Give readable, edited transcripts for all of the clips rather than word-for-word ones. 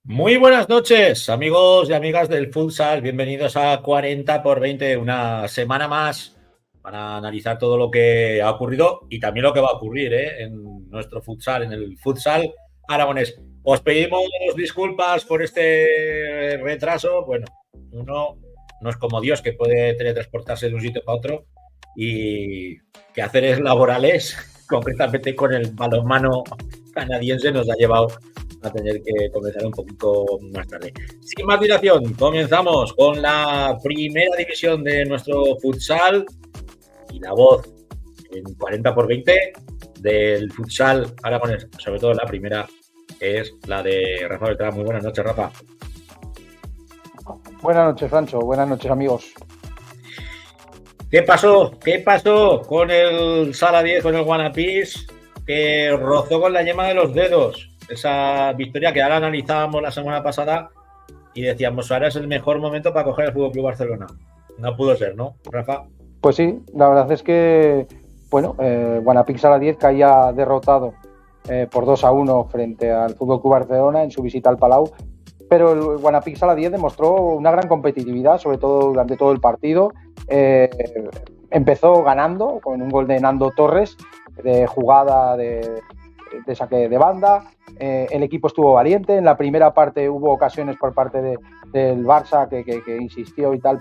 Muy buenas noches, amigos y amigas del futsal. Bienvenidos a 40x20, una semana más para analizar todo lo que ha ocurrido y también lo que va a ocurrir en nuestro futsal, en el futsal aragonés. Os pedimos disculpas por este retraso. Bueno, uno no es como Dios que puede teletransportarse de un sitio para otro y quehaceres laborales, concretamente con el balonmano canadiense, nos ha llevado a tener que comenzar un poquito más tarde. Sin más dilación, comenzamos con la primera división de nuestro futsal y la voz en 40x20 del futsal aragonés, sobre todo la primera, es la de Rafa Beltrán. Muy buenas noches, Rafa. Buenas noches, Francho. Buenas noches, amigos. ¿Qué pasó? ¿Qué pasó con el Sala 10, con el Guanapís, que rozó con la yema de los dedos? Esa victoria que ahora analizábamos la semana pasada y decíamos, ahora es el mejor momento para coger el Fútbol Club Barcelona. No pudo ser, ¿no, Rafa? Pues sí, la verdad es que, bueno, Guanapix Sala 10 caía derrotado por 2-1 frente al Fútbol Club Barcelona en su visita al Palau, pero el Guanapix Sala 10 demostró una gran competitividad, sobre todo durante todo el partido. Empezó ganando con un gol de Nando Torres, de jugada de saque de banda. El equipo estuvo valiente. En la primera parte hubo ocasiones por parte del Barça que insistió y tal,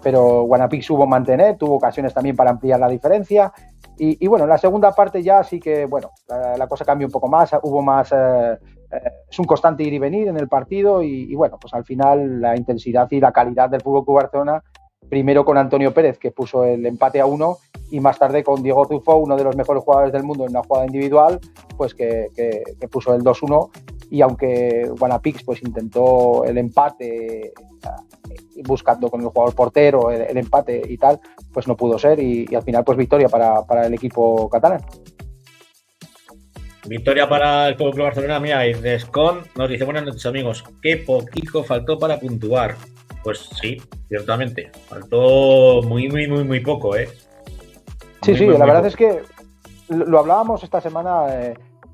pero Guanapix supo mantener, tuvo ocasiones también para ampliar la diferencia. Y bueno, en la segunda parte ya sí que, bueno, la cosa cambió un poco más, hubo más... es un constante ir y venir en el partido y bueno, pues al final la intensidad y la calidad del Fútbol Club Barcelona, primero con Antonio Pérez, que puso el empate a 1, y más tarde con Diego Zufo, uno de los mejores jugadores del mundo en una jugada individual, pues que puso el 2-1. Y aunque Guanapix pues intentó el empate buscando con el jugador portero el empate y tal, pues no pudo ser, y al final pues victoria para el equipo catalán. Victoria para el Fútbol Club Barcelona. Mira, y Descon nos dice: buenas noches, amigos. Qué poquito faltó para puntuar. Pues sí, ciertamente. Faltó muy poco, ¿eh? Sí, la verdad es que lo hablábamos esta semana.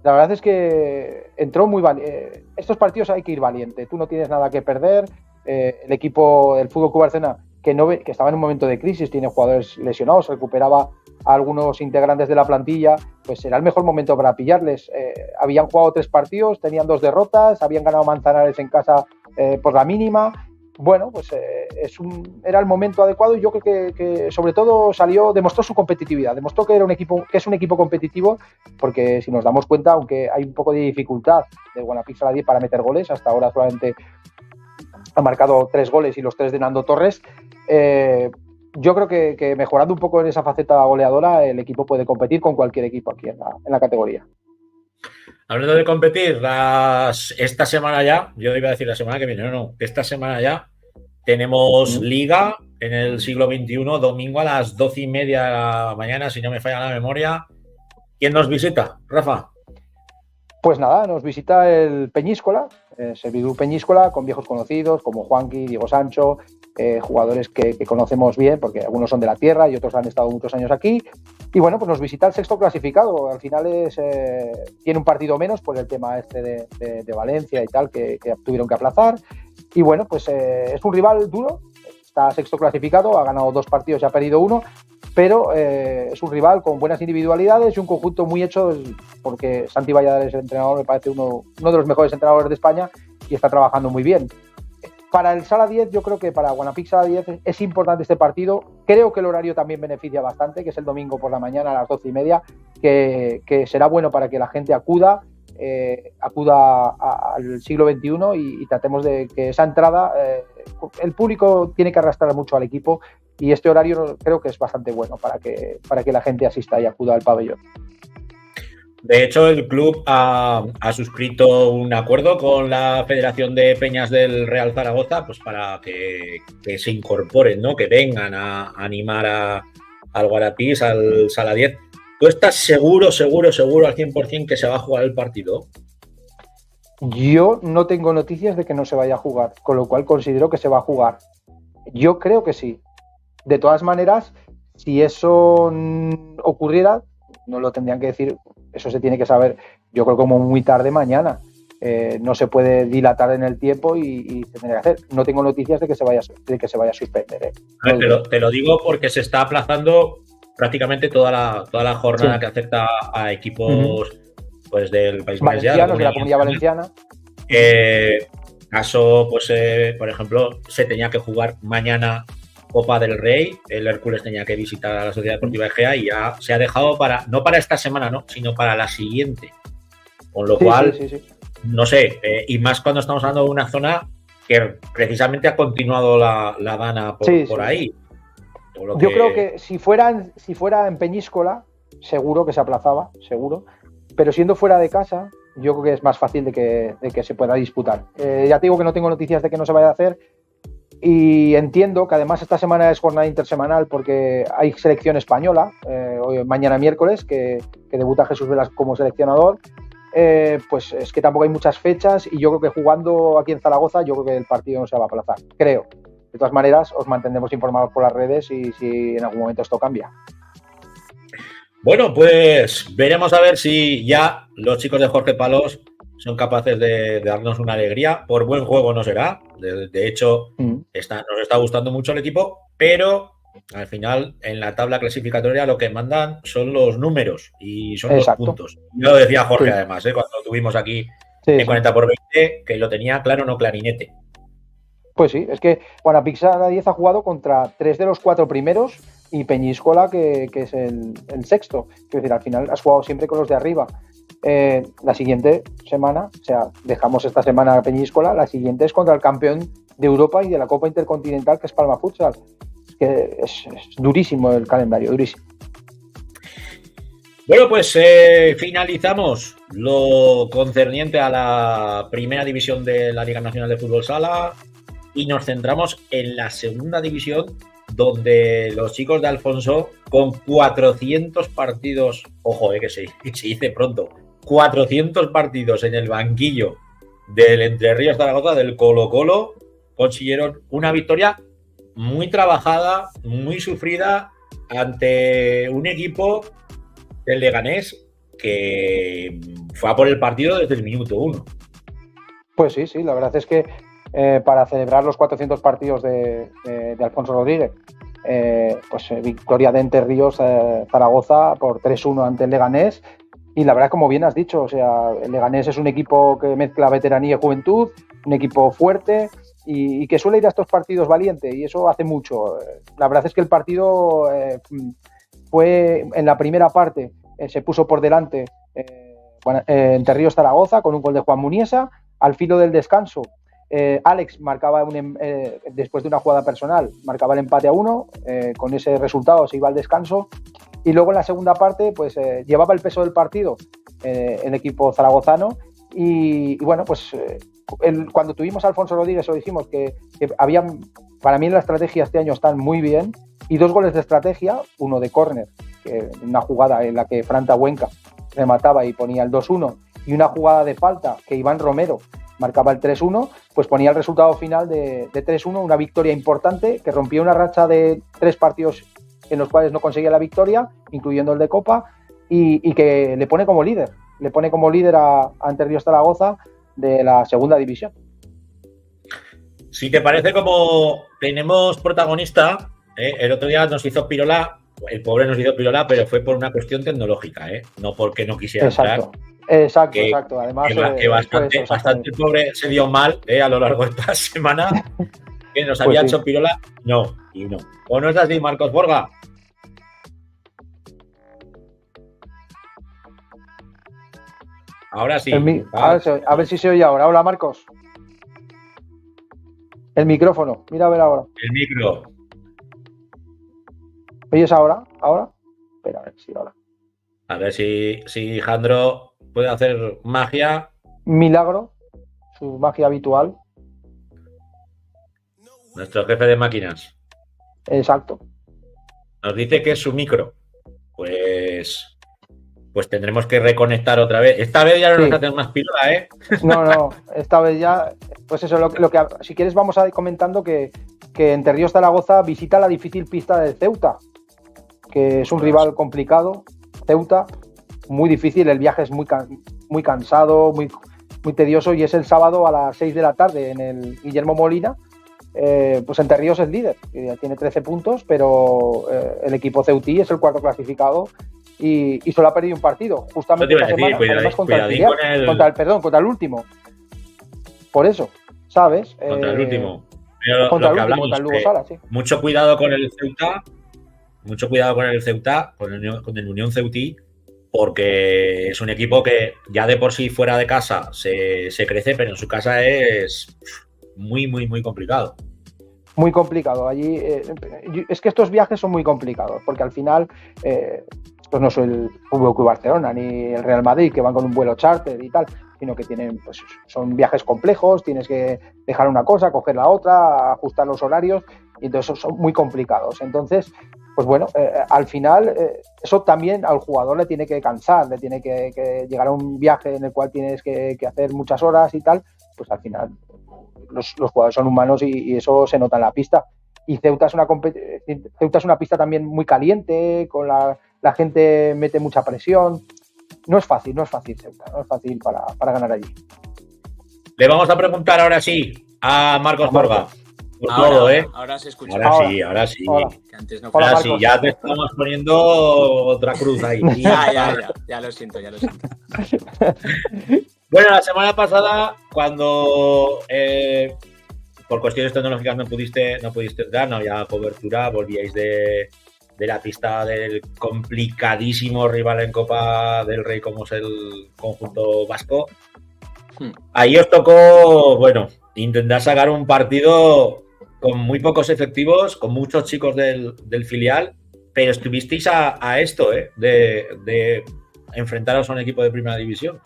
La verdad es que entró muy valiente. Estos partidos hay que ir valiente. Tú no tienes nada que perder. El equipo del Fútbol Club Barcelona, que estaba en un momento de crisis, tiene jugadores lesionados, recuperaba a algunos integrantes de la plantilla, pues era el mejor momento para pillarles. Habían jugado 3 partidos, tenían 2 derrotas, habían ganado Manzanares en casa por la mínima. Bueno, pues era el momento adecuado, y yo creo que sobre todo demostró su competitividad, demostró que es un equipo competitivo, porque si nos damos cuenta, aunque hay un poco de dificultad de Guanapix Sala 10 para meter goles, hasta ahora solamente ha marcado 3 goles y los 3 de Nando Torres. Yo creo que mejorando un poco en esa faceta goleadora, el equipo puede competir con cualquier equipo aquí en la categoría. Hablando de competir, esta semana ya, yo iba a decir la semana que viene, no, esta semana ya tenemos Liga en el siglo XXI, domingo a las 12:30 de la mañana, si no me falla la memoria. ¿Quién nos visita, Rafa? Pues nada, nos visita el Peñíscola, Servidú Peñíscola, con viejos conocidos como Juanqui, Diego Sancho, jugadores que conocemos bien, porque algunos son de la tierra y otros han estado muchos años aquí. Y bueno, pues nos visita el sexto clasificado. Al final tiene un partido menos por el tema de Valencia y tal, que tuvieron que aplazar. Y bueno, pues es un rival duro. Está sexto clasificado, ha ganado 2 partidos y ha perdido 1. Pero es un rival con buenas individualidades y un conjunto muy hecho, porque Santi Valladares, el entrenador, me parece uno de los mejores entrenadores de España y está trabajando muy bien. Para el Sala 10, yo creo que para Guanapix Sala 10 es importante este partido. Creo que el horario también beneficia bastante, que es el domingo por la mañana a las 12:30, que será bueno para que la gente acuda al siglo XXI y tratemos de que esa entrada, el público tiene que arrastrar mucho al equipo, y este horario creo que es bastante bueno para que la gente asista y acuda al pabellón. De hecho, el club ha suscrito un acuerdo con la Federación de Peñas del Real Zaragoza, pues para que se incorporen, ¿no? Que vengan a animar al Guanapís, al Sala 10. ¿Tú estás seguro al 100% que se va a jugar el partido? Yo no tengo noticias de que no se vaya a jugar, con lo cual considero que se va a jugar. Yo creo que sí. De todas maneras, si eso ocurriera, no lo tendrían que decir, eso se tiene que saber, yo creo, como muy tarde mañana. no se puede dilatar en el tiempo y se tiene que hacer. No tengo noticias de que se vaya a suspender. A ver, te lo digo porque se está aplazando prácticamente toda la jornada que afecta a equipos pues del País Valenciano, de la Comunidad Valenciana. Caso, pues, por ejemplo, se tenía que jugar mañana Copa del Rey, el Hércules tenía que visitar a la Sociedad Deportiva Egea y ya se ha dejado no para esta semana, no, sino para la siguiente. Con lo cual, no sé, y más cuando estamos hablando de una zona que precisamente ha continuado la dana por ahí. Yo creo que si fuera en Peñíscola, seguro que se aplazaba, seguro. Pero siendo fuera de casa, yo creo que es más fácil de que se pueda disputar. Ya te digo que no tengo noticias de que no se vaya a hacer y entiendo que además esta semana es jornada intersemanal porque hay selección española, mañana miércoles, que debuta Jesús Velas como seleccionador. Pues es que tampoco hay muchas fechas y yo creo que jugando aquí en Zaragoza, yo creo que el partido no se va a aplazar, creo. De todas maneras, os mantendremos informados por las redes y si en algún momento esto cambia. Bueno, pues veremos a ver si ya los chicos de Jorge Palos son capaces de darnos una alegría. Por buen juego no será. De hecho, nos está gustando mucho el equipo, pero al final en la tabla clasificatoria lo que mandan son los números y son los puntos. Yo lo decía Jorge además, cuando tuvimos aquí en 40 por 20, que lo tenía claro, no clarinete. Pues sí, es que Guanapixana 10 ha jugado contra 3 de los 4 primeros y Peñíscola, que es el sexto. Quiero decir, al final has jugado siempre con los de arriba. La siguiente semana, o sea, dejamos esta semana a Peñíscola, la siguiente es contra el campeón de Europa y de la Copa Intercontinental, que es Palma Futsal. Es que es durísimo el calendario, durísimo. Bueno, pues finalizamos lo concerniente a la primera división de la Liga Nacional de Fútbol Sala y nos centramos en la segunda división, donde los chicos de Alfonso, con 400 partidos, ojo, que se dice pronto, 400 partidos en el banquillo del Entre Ríos Zaragoza, del Colo-Colo, consiguieron una victoria muy trabajada, muy sufrida, ante un equipo del Leganés que fue a por el partido desde el minuto 1. Pues sí, la verdad es que para celebrar los 400 partidos de Alfonso Rodríguez, victoria de Entre Ríos Zaragoza por 3-1 ante el Leganés. Y la verdad, como bien has dicho, o sea, el Leganés es un equipo que mezcla veteranía y juventud, un equipo fuerte y que suele ir a estos partidos valiente, y eso hace mucho. La verdad es que el partido fue en la primera parte, se puso por delante Entre Ríos Zaragoza con un gol de Juan Muniesa. Al filo del descanso, Alex marcaba después de una jugada personal, marcaba el empate a 1, con ese resultado se iba al descanso y luego en la segunda parte pues llevaba el peso del partido el equipo zaragozano y bueno, pues cuando tuvimos a Alfonso Rodríguez lo dijimos que había, para mí la estrategia este año están muy bien y 2 goles de estrategia, uno de córner, una jugada en la que Fran Tabuenca remataba y ponía el 2-1 y una jugada de falta que Iván Romero marcaba el 3-1, pues ponía el resultado final de 3-1, una victoria importante que rompía una racha de 3 partidos en los cuales no conseguía la victoria, incluyendo el de Copa, y que le pone como líder a Entre Ríos Zaragoza de la segunda división. Si te parece, como tenemos protagonista, el otro día nos hizo pirola, el pobre nos hizo pirola, pero fue por una cuestión tecnológica, no porque no quisiera entrar. Exacto. Además, que bastante pobre se dio mal a lo largo de esta semana, que nos había hecho pirola. No. ¿O no es así, Marcos Borga? Ahora sí. A ver si se oye ahora. Hola, Marcos. El micrófono. Mira a ver ahora. El micro. ¿Oyes ahora? ¿Ahora? Espera, a ver si ahora. A ver si Jandro puede hacer magia. Milagro, su magia habitual. Nuestro jefe de máquinas. Exacto. Nos dice que es su micro. Pues tendremos que reconectar otra vez. Esta vez ya no nos hacen más píldora, No, esta vez ya. Pues eso, lo que si quieres vamos a ir comentando que Entre Ríos Zaragoza visita la difícil pista del Ceuta, que es un rival complicado. Ceuta, muy difícil, el viaje es muy cansado, muy tedioso, y es el sábado a las 6 de la tarde en el Guillermo Molina. Pues Entre Ríos es líder, tiene 13 puntos, pero el equipo ceutí es el cuarto clasificado y solo ha perdido un partido, justamente esta semana, además contra el filial, contra el último. Por eso, ¿sabes? Contra el último. Pero contra lo que el último, hablamos, contra el Lugo Sala, sí. Mucho cuidado con el Ceuta, con el Unión Ceutí, porque es un equipo que ya de por sí fuera de casa se crece, pero en su casa es muy, muy, muy complicado. Muy complicado. Allí es que estos viajes son muy complicados, porque al final pues no soy el Fútbol Club Barcelona ni el Real Madrid, que van con un vuelo charter y tal, sino que tienen, pues, son viajes complejos, tienes que dejar una cosa, coger la otra, ajustar los horarios, y entonces son muy complicados. Entonces, pues bueno, al final eso también al jugador le tiene que cansar, le tiene que llegar a un viaje en el cual tienes que hacer muchas horas y tal, pues al final los jugadores son humanos y eso se nota en la pista. Y Ceuta es una pista también muy caliente, con la gente mete mucha presión. No es fácil Ceuta, no es fácil para ganar allí. Le vamos a preguntar ahora sí a Marcos Borga. Por todo, ¿eh? Ahora se escucha. Ahora sí. Que antes no. Ahora sí, ya te estamos poniendo otra cruz ahí. Ya lo siento. Bueno, la semana pasada, cuando por cuestiones tecnológicas no pudiste entrar, no había cobertura, volvíais de la pista del complicadísimo rival en Copa del Rey como es el conjunto vasco. Ahí os tocó, bueno, intentar sacar un partido con muy pocos efectivos, con muchos chicos del filial, pero estuvisteis a esto, de enfrentaros a un equipo de primera división.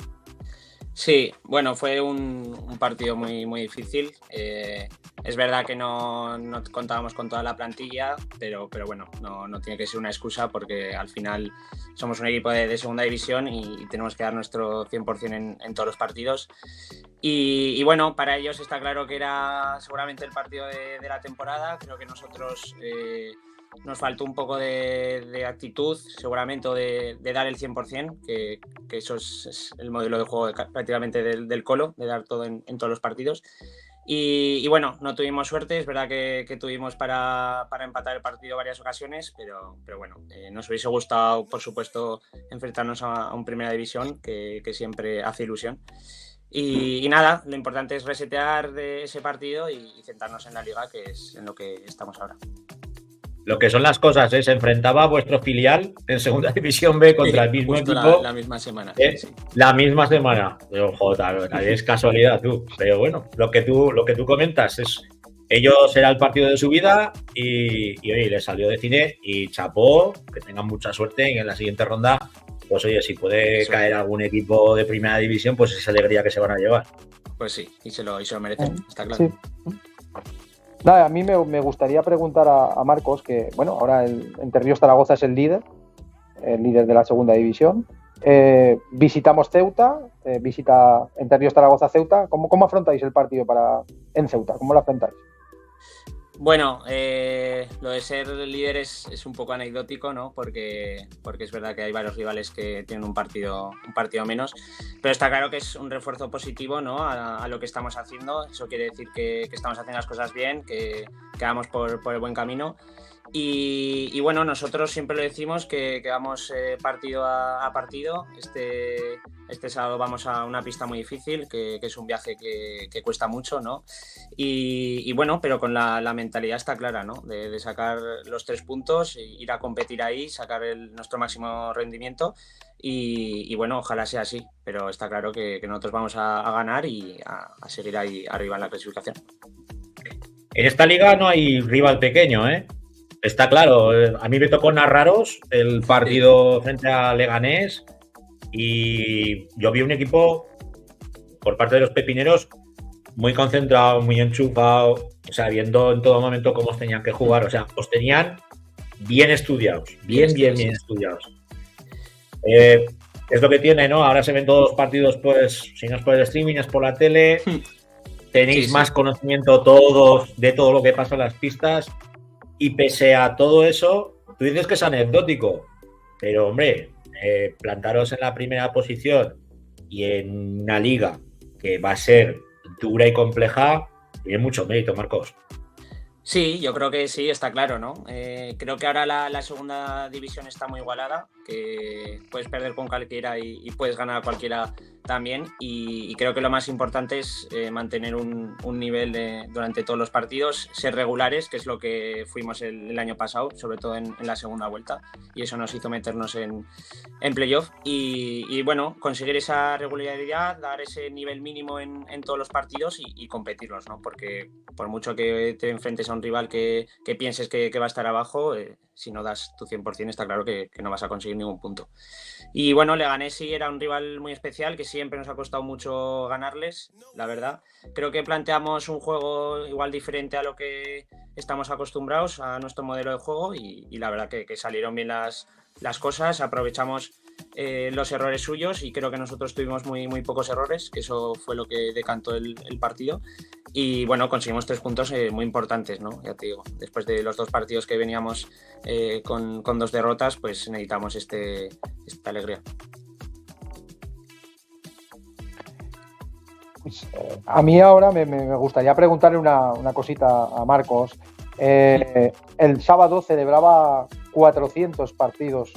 Sí, bueno, fue un partido muy, muy difícil. Es verdad que no contábamos con toda la plantilla, pero bueno, no tiene que ser una excusa, porque al final somos un equipo de segunda división y tenemos que dar nuestro 100% en todos los partidos. Y bueno, para ellos está claro que era seguramente el partido de la temporada. Creo que nosotros nos faltó un poco de actitud, seguramente, de dar el 100%, que eso es el modelo de juego prácticamente del Colo, de dar todo en todos los partidos. Y bueno, no tuvimos suerte. Es verdad que tuvimos para empatar el partido varias ocasiones, pero bueno, nos hubiese gustado, por supuesto, enfrentarnos a un Primera División, que siempre hace ilusión. Y nada, lo importante es resetear de ese partido y centrarnos en la Liga, que es en lo que estamos ahora. Lo que son las cosas, se enfrentaba a vuestro filial en Segunda División B contra el mismo equipo. La misma semana. Sí. La misma semana. Pero, joder, es casualidad, tú. Pero bueno, lo que tú comentas es, ellos era el partido de su vida y oye, les salió de cine, y chapó, que tengan mucha suerte, y en la siguiente ronda, pues oye, si puede caer algún equipo de primera división, pues esa alegría que se van a llevar. Pues sí, y se lo merecen, está claro. Sí. Nada, a mí me gustaría preguntar a Marcos, que bueno, ahora el Entre Ríos Zaragoza es el líder de la segunda división. Visitamos Ceuta, visita Entre Ríos Zaragoza Ceuta. ¿Cómo afrontáis el partido en Ceuta? ¿Cómo lo afrontáis? Bueno, lo de ser líder es un poco anecdótico, ¿no? Porque es verdad que hay varios rivales que tienen un partido menos, pero está claro que es un refuerzo positivo, ¿no? a lo que estamos haciendo. Eso quiere decir que estamos haciendo las cosas bien, que vamos por el buen camino. Y bueno, nosotros siempre lo decimos que vamos partido a partido. Este sábado vamos a una pista muy difícil, que es un viaje que cuesta mucho, ¿no? Y bueno, pero con la mentalidad está clara, ¿no? De sacar los 3 puntos, ir a competir ahí, sacar nuestro máximo rendimiento y bueno, ojalá sea así, pero está claro que nosotros vamos a ganar y a seguir ahí arriba en la clasificación. En esta liga no hay rival pequeño, ¿eh? Está claro, a mí me tocó narraros el partido frente a Leganés y yo vi un equipo por parte de los pepineros muy concentrado, muy enchufado, o sea, viendo en todo momento cómo os tenían que jugar, o sea, os tenían bien estudiados, bien estudiados. Es lo que tiene, ¿no? Ahora se ven todos los partidos, pues, si no es por el streaming, es por la tele, tenéis más conocimiento todos de todo lo que pasa en las pistas. Y pese a todo eso, tú dices que es anecdótico, pero hombre, plantaros en la primera posición y en una liga que va a ser dura y compleja, tiene mucho mérito, Marcos. Sí, yo creo que sí, está claro, ¿no? Creo que ahora la segunda división está muy igualada, que puedes perder con cualquiera y puedes ganar a cualquiera también, y creo que lo más importante es mantener un nivel durante todos los partidos, ser regulares, que es lo que fuimos el año pasado, sobre todo en la segunda vuelta, y eso nos hizo meternos en playoff, y bueno, conseguir esa regularidad, dar ese nivel mínimo en todos los partidos y competirlos, ¿no? Porque por mucho que te enfrentes a un rival que pienses que va a estar abajo, si no das tu 100% está claro que no vas a conseguir ningún punto. Y bueno, Leganés sí era un rival muy especial, que siempre nos ha costado mucho ganarles, la verdad. Creo que planteamos un juego igual diferente a lo que estamos acostumbrados, a nuestro modelo de juego, y la verdad que salieron bien las cosas, aprovechamos los errores suyos, y creo que nosotros tuvimos muy pocos errores, que eso fue lo que decantó el partido. Y bueno, conseguimos 3 puntos muy importantes, ¿no? Ya te digo, después de los 2 partidos que veníamos con 2 derrotas, pues necesitamos esta alegría. Pues, a mí ahora me gustaría preguntarle una cosita a Marcos. El sábado celebraba 400 partidos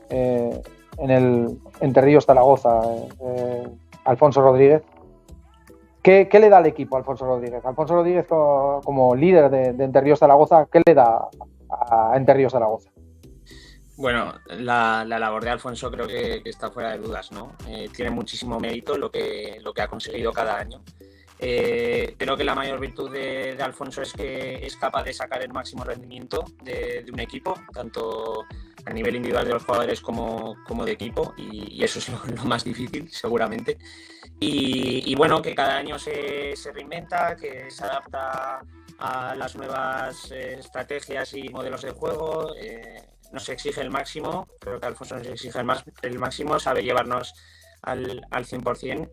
en Entre Ríos Zaragoza, Alfonso Rodríguez. ¿Qué le da al equipo a Alfonso Rodríguez? Alfonso Rodríguez, como líder de Entre Ríos Zaragoza, ¿qué le da a Entre Ríos Zaragoza? Bueno, la labor de Alfonso creo que está fuera de dudas, ¿no? Tiene muchísimo mérito lo que ha conseguido cada año. Creo que la mayor virtud de Alfonso es que es capaz de sacar el máximo rendimiento de un equipo, tanto a nivel individual de los jugadores como de equipo, y eso es lo más difícil, seguramente. Y bueno, que cada año se reinventa, que se adapta a las nuevas estrategias y modelos de juego, nos exige el máximo. Creo que Alfonso nos exige el máximo, sabe llevarnos al 100%,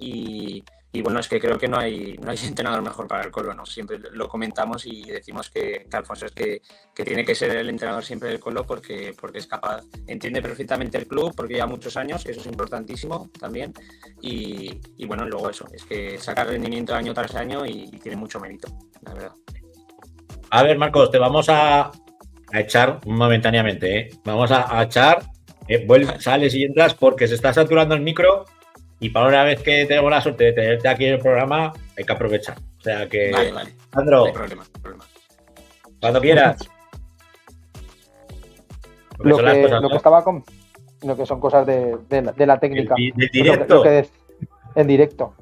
y bueno, es que creo que no hay entrenador mejor para el Colo, ¿no? Siempre lo comentamos y decimos que Alfonso es que tiene que ser el entrenador siempre del Colo, porque es capaz, entiende perfectamente el club, porque lleva muchos años, que eso es importantísimo también, y bueno, luego eso, es que saca rendimiento año tras año y tiene mucho mérito, la verdad. A ver, Marcos, te vamos a echar momentáneamente, ¿eh? Vamos a echar, sales y entras porque se está saturando el micro. Y para una vez que tenemos la suerte de tenerte aquí en el programa, hay que aprovechar. O sea que, Vale. Sandro, No hay problema. Cuando quieras. Lo que estaba con... Lo que son cosas de la técnica. El directo. En directo.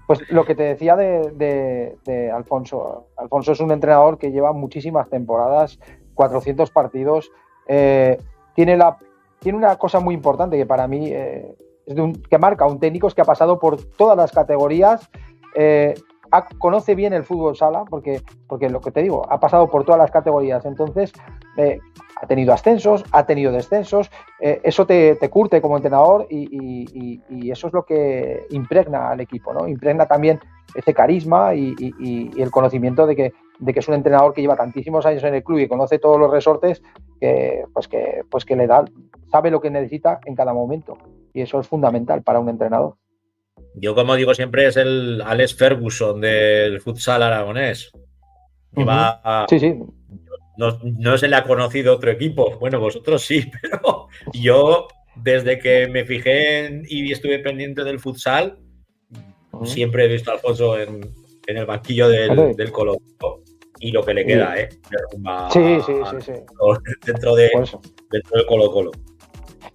Pues lo que te decía de Alfonso. Alfonso es un entrenador que lleva muchísimas temporadas, 400 partidos. Tiene una cosa muy importante que para mí... que marca un técnico, es que ha pasado por todas las categorías, conoce bien el fútbol sala, porque lo que te digo, ha pasado por todas las categorías, entonces ha tenido ascensos, ha tenido descensos, eso te curte como entrenador, y eso es lo que impregna al equipo, ¿no? Impregna también ese carisma y el conocimiento de que es un entrenador que lleva tantísimos años en el club y conoce todos los resortes, que le da, sabe lo que necesita en cada momento. Y eso es fundamental para un entrenador. Yo, como digo siempre, es el Alex Ferguson del futsal aragonés. Sí. No se le ha conocido otro equipo. Bueno, vosotros sí, pero yo, desde que me fijé y estuve pendiente del futsal, siempre he visto a Alfonso en el banquillo del Colo. Y lo que le queda, Sí. Dentro del Colo.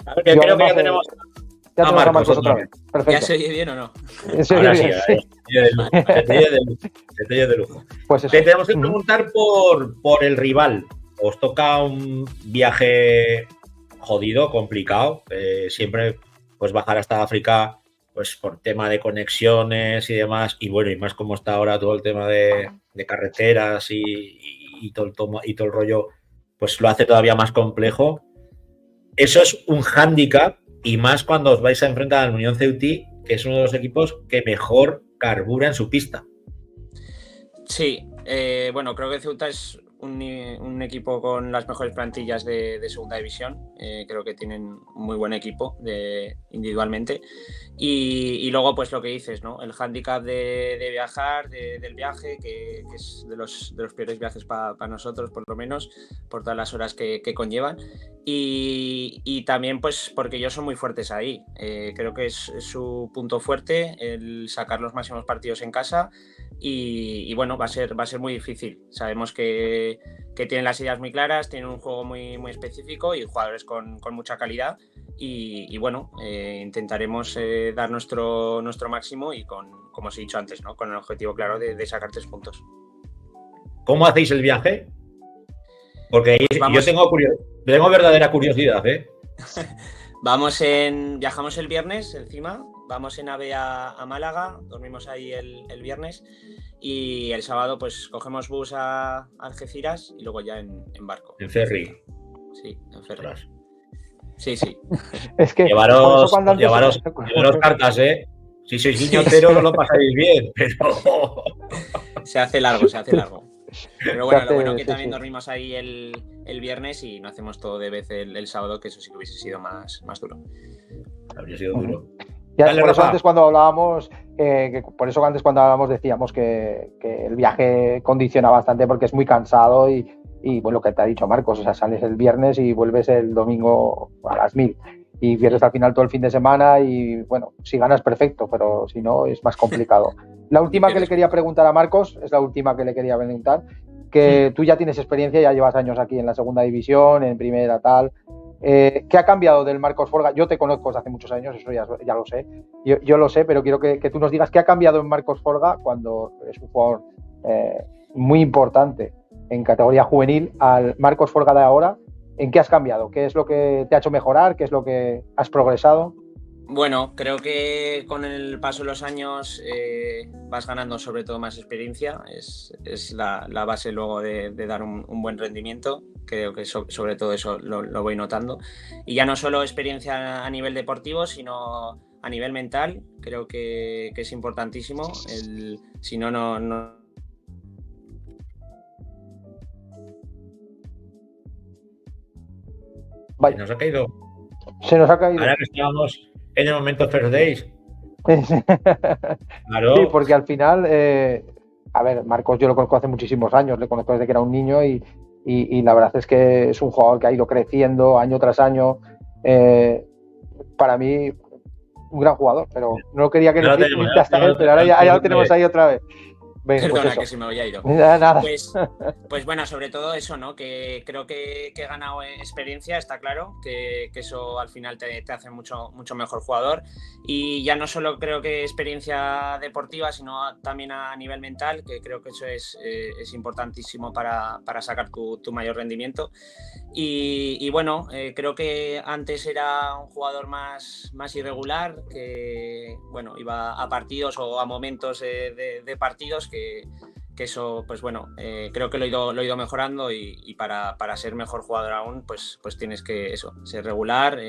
A ver, que creo que ya tenemos... Ya tenemos a Marcos otra vez. Perfecto. ¿Ya se oye bien o no? Ahora sí. Se te oye de lujo. Pues eso. Te tenemos que preguntar por el rival. Os toca un viaje jodido, complicado. Siempre pues bajar hasta África, pues por tema de conexiones y demás. Y bueno, y más como está ahora todo el tema de carreteras y todo el rollo, pues lo hace todavía más complejo. Eso es un hándicap. Y más cuando os vais a enfrentar al Unión Ceutí, que es uno de los equipos que mejor carbura en su pista. Sí, bueno, creo que Ceuta es un equipo con las mejores plantillas de segunda división. Creo que tienen un muy buen equipo individualmente. Y luego, pues lo que dices, ¿no? El hándicap de viajar, del viaje, que es de los peores viajes para nosotros, por lo menos, por todas las horas que conllevan. Y también, pues, porque ellos son muy fuertes ahí. Creo que es su punto fuerte, el sacar los máximos partidos en casa. Y bueno, va a ser muy difícil. Sabemos que tienen las ideas muy claras, tienen un juego muy, muy específico y jugadores con mucha calidad. Y bueno, intentaremos dar nuestro máximo y como os he dicho antes, ¿no? Con el objetivo claro de sacar 3 puntos. ¿Cómo hacéis el viaje? Porque yo tengo verdadera curiosidad, ¿eh? Viajamos el viernes encima, vamos en AVE a Málaga, dormimos ahí el viernes y el sábado pues cogemos bus a Algeciras y luego ya en barco. En ferry. Sí, en ferry. Sí. Es que llevaros cartas, ¿eh? Si sois guiñoteros no lo pasáis bien, pero... Se hace largo. Pero bueno, lo bueno que también dormimos ahí el viernes y no hacemos todo de vez el sábado, que eso sí que hubiese sido más duro. Habría sido duro. Por eso antes cuando hablábamos decíamos que el viaje condiciona bastante porque es muy cansado y bueno, lo que te ha dicho Marcos, o sea, sales el viernes y vuelves el domingo a las 1000 y pierdes al final todo el fin de semana y bueno, si ganas perfecto, pero si no es más complicado. La última que le quería preguntar a Marcos, que tú ya tienes experiencia, ya llevas años aquí en la segunda división, en primera, tal. ¿Qué ha cambiado del Marcos Forga? Yo te conozco desde hace muchos años, eso ya lo sé. Yo lo sé, pero quiero que tú nos digas qué ha cambiado en Marcos Forga cuando es un jugador muy importante en categoría juvenil al Marcos Forga de ahora. ¿En qué has cambiado? ¿Qué es lo que te ha hecho mejorar? ¿Qué es lo que has progresado? Bueno, creo que con el paso de los años vas ganando sobre todo más experiencia, es la base luego de dar un buen rendimiento. Creo que sobre todo eso lo voy notando. Y ya no solo experiencia a nivel deportivo, sino a nivel mental. Creo que es importantísimo. Si no... Vaya. Se nos ha caído. Ahora que estábamos en el momento First Days. Claro. Sí, porque al final, a ver, Marcos yo lo conozco hace muchísimos años, le conozco desde que era un niño y la verdad es que es un jugador que ha ido creciendo año tras año. Para mí, un gran jugador, pero no quería que pero ahora ya lo tenemos ahí otra vez. Venga, perdona, pues que se me había ido. Nada. Pues bueno, sobre todo eso, ¿no? Que creo que he ganado experiencia, está claro, que eso al final te hace mucho mejor jugador. Y ya no solo creo que experiencia deportiva, sino también a nivel mental, que creo que eso es importantísimo para sacar tu mayor rendimiento. Y bueno, creo que antes era un jugador más irregular, que bueno, iba a partidos o a momentos de partidos que eso, pues bueno, creo que lo he ido mejorando y para ser mejor jugador aún, pues tienes que eso, ser regular,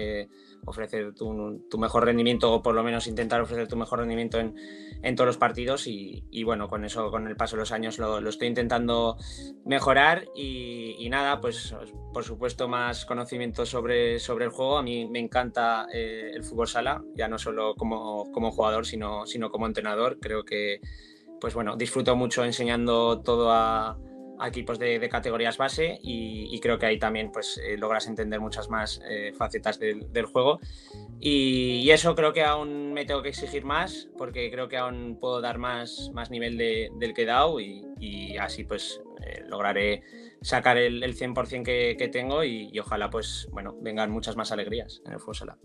ofrecer tu mejor rendimiento o por lo menos intentar ofrecer tu mejor rendimiento en todos los partidos y bueno, con eso, con el paso de los años lo estoy intentando mejorar y nada, pues por supuesto más conocimiento sobre el juego. A mí me encanta el fútbol sala, ya no solo como jugador, sino como entrenador. Creo que pues bueno, disfruto mucho enseñando todo a equipos de categorías base y creo que ahí también pues logras entender muchas más facetas del juego y eso creo que aún me tengo que exigir más porque creo que aún puedo dar más nivel del que he dado y así pues lograré sacar el 100% que tengo y ojalá pues bueno vengan muchas más alegrías en el fútbol sala.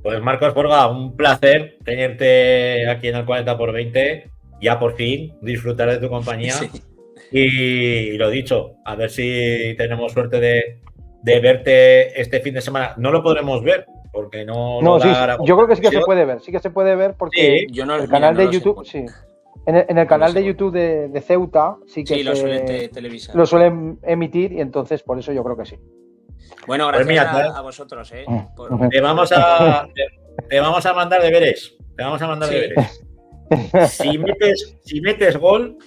Pues Marcos Forga, un placer tenerte aquí en el 40x20, ya por fin disfrutar de tu compañía. Sí. Y lo dicho, a ver si tenemos suerte de verte este fin de semana. No lo podremos ver porque no sí, yo creo que sí que se puede ver, porque yo no, el canal de YouTube, sí. En el canal de YouTube de Ceuta sí que lo suelen televisar. Lo suelen emitir y entonces por eso yo creo que sí. Bueno, gracias a vosotros, Te vamos a mandar deberes. Si metes gol,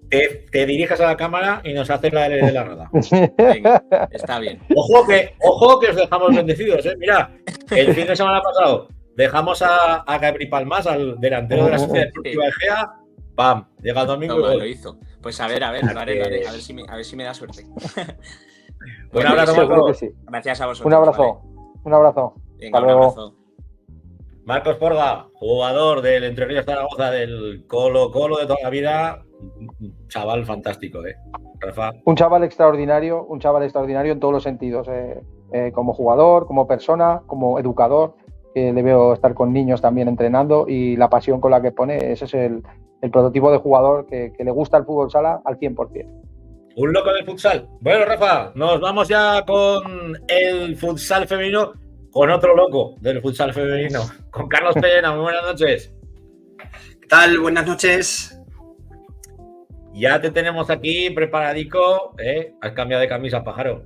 te diriges a la cámara y nos haces la de la rada. Venga, está bien. Ojo que os dejamos bendecidos, ¿eh? Mira, el fin de semana pasado dejamos a Gabri Palmas, al delantero de la Sociedad Deportiva Egea. ¡Pam! Llega el domingo. Toma, lo hizo. Pues a ver, lo haré. A ver si me da suerte. Un abrazo, seguro que sí. Gracias a vosotros. Un abrazo. Vale. Un abrazo. Venga, Hasta luego. un abrazo. Marcos Porga, jugador del Entre Ríos Zaragoza, del Colo-Colo de toda la vida. Un chaval fantástico, Rafa. Un chaval extraordinario en todos los sentidos. Como jugador, como persona, como educador. Le veo estar con niños también entrenando y la pasión con la que pone. Ese es el prototipo de jugador que le gusta el fútbol sala al 100%. Un loco del futsal. Bueno, Rafa, nos vamos ya con el futsal femenino, con otro loco del futsal femenino, con Carlos Pellena. Muy buenas noches. ¿Qué tal? Buenas noches. Ya te tenemos aquí preparadico, Has cambiado de camisa, pájaro.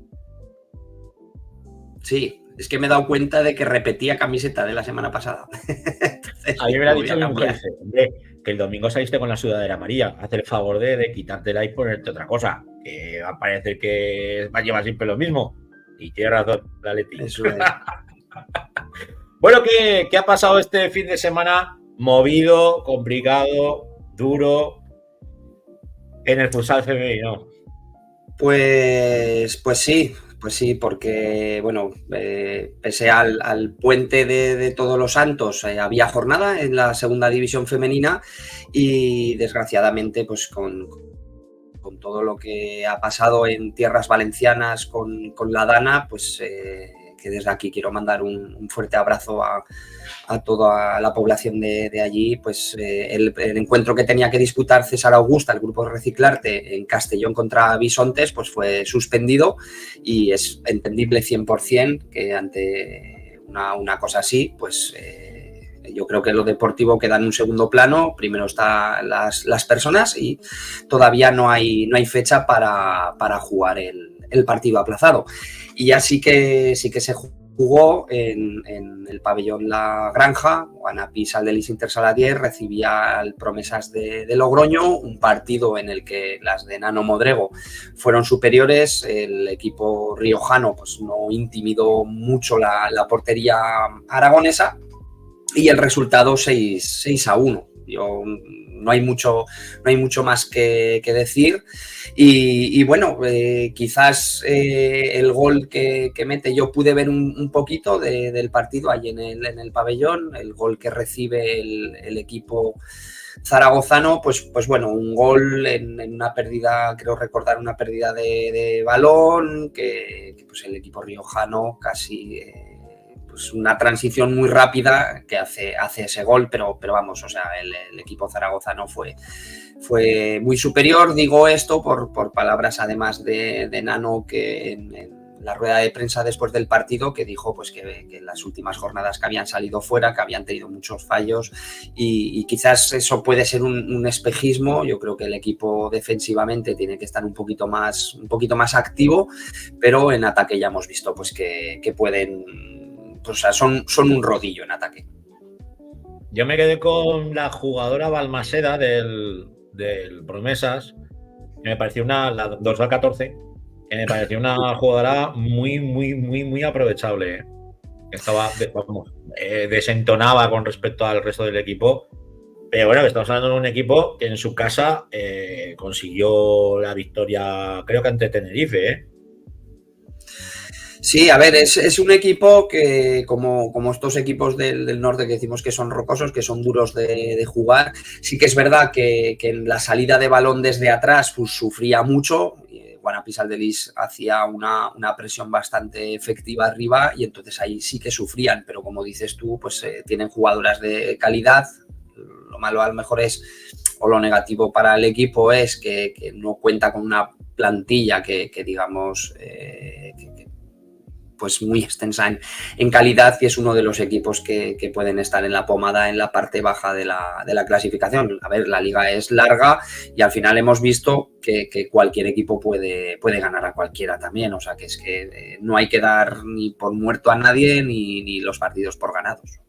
Sí, es que me he dado cuenta de que repetía camiseta de la semana pasada. Entonces, a mí me lo ha dicho mi cambiar. mujer, hombre, que el domingo saliste con la sudadera amarilla. Haz el favor de quitártela y ponerte otra cosa, que va a parecer que va a llevar siempre lo mismo. Y tiene razón, la Leti. Eso es. Bueno, ¿qué ha pasado este fin de semana? Movido, complicado, duro en el futsal femenino. Pues sí, porque, bueno, pese al puente de Todos los Santos, había jornada en la segunda división femenina y, desgraciadamente, pues con todo lo que ha pasado en tierras valencianas con la Dana, pues que desde aquí quiero mandar un fuerte abrazo a toda la población de allí. Pues el encuentro que tenía que disputar César Augusta, el grupo Reciclarte, en Castellón contra Bisontes, pues fue suspendido y es entendible 100% que ante una cosa así, pues yo creo que lo deportivo queda en un segundo plano. Primero están las personas y todavía no hay fecha para jugar el partido aplazado. Y ya sí que se jugó en el pabellón La Granja. Guanapí Saldelis Intersaladier recibía al Promesas de Logroño, un partido en el que las de Nano Modrego fueron superiores. El equipo riojano pues no intimidó mucho la portería aragonesa y el resultado 6-1. No hay mucho más que decir. Y bueno, quizás el gol que mete, yo pude ver un poquito del partido ahí en el pabellón, el gol que recibe el equipo zaragozano, pues bueno, un gol en una pérdida, creo recordar una pérdida de balón, que pues el equipo riojano casi... pues una transición muy rápida que hace ese gol, pero vamos, o sea, el equipo zaragozano fue muy superior. Digo esto por palabras además de Nano, que en la rueda de prensa después del partido, que dijo pues que en las últimas jornadas que habían salido fuera, que habían tenido muchos fallos y quizás eso puede ser un espejismo. Yo creo que el equipo defensivamente tiene que estar un poquito más activo, pero en ataque ya hemos visto pues que pueden... O sea, son un rodillo en ataque. Yo me quedé con la jugadora Balmaseda del Promesas, que me pareció la dorsal 14, que me pareció una jugadora muy aprovechable. Estaba, desentonaba con respecto al resto del equipo. Pero bueno, estamos hablando de un equipo que en su casa consiguió la victoria, creo que ante Tenerife, Sí, a ver, es un equipo que, como estos equipos del norte que decimos que son rocosos, que son duros de jugar, sí que es verdad que en la salida de balón desde atrás pues, sufría mucho. Guanapí Saldelis hacía una presión bastante efectiva arriba y entonces ahí sí que sufrían, pero como dices tú, pues tienen jugadoras de calidad. Lo malo a lo mejor es, o lo negativo para el equipo es que no cuenta con una plantilla que digamos... pues muy extensa en calidad y es uno de los equipos que pueden estar en la pomada en la parte baja de la clasificación. A ver, la liga es larga y al final hemos visto que cualquier equipo puede ganar a cualquiera también, o sea que es que no hay que dar ni por muerto a nadie ni los partidos por ganados.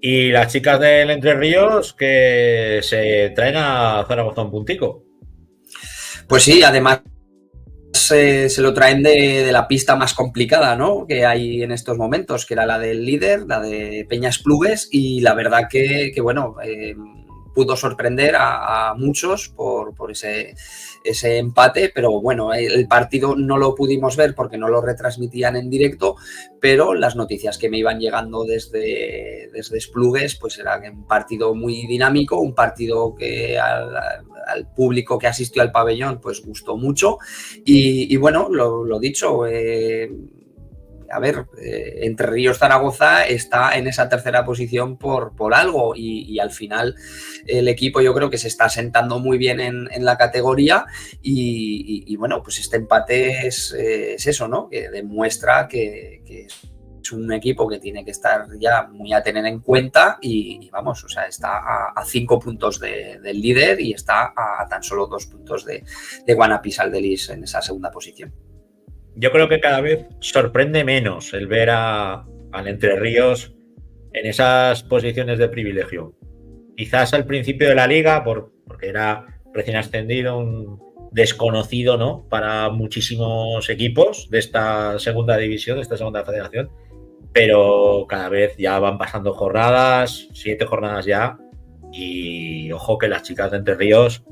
Y las chicas del Entre Ríos que se traen a Zaragoza un puntico. Pues sí, además se lo traen de la pista más complicada, ¿no?, que hay en estos momentos, que era la del líder, la de Peña Esplugues, y la verdad que bueno, pudo sorprender a muchos por ese empate, pero bueno, el partido no lo pudimos ver porque no lo retransmitían en directo, pero las noticias que me iban llegando desde Esplugues, pues era un partido muy dinámico, un partido que al público que asistió al pabellón pues gustó mucho y bueno, lo dicho, a ver, Entre Ríos Zaragoza está en esa tercera posición por algo y al final el equipo yo creo que se está sentando muy bien en la categoría y bueno, pues este empate es eso, ¿no?, que demuestra que es un equipo que tiene que estar ya muy a tener en cuenta y vamos, o sea, está a 5 puntos del líder y está a tan solo 2 puntos de Guanapí Saldelis en esa segunda posición. Yo creo que cada vez sorprende menos el ver al Entre Ríos en esas posiciones de privilegio. Quizás al principio de la liga, porque era recién ascendido, un desconocido, ¿no?, para muchísimos equipos de esta segunda división, de esta segunda federación, pero cada vez ya van pasando jornadas, 7 jornadas ya, y ojo que las chicas de Entre Ríos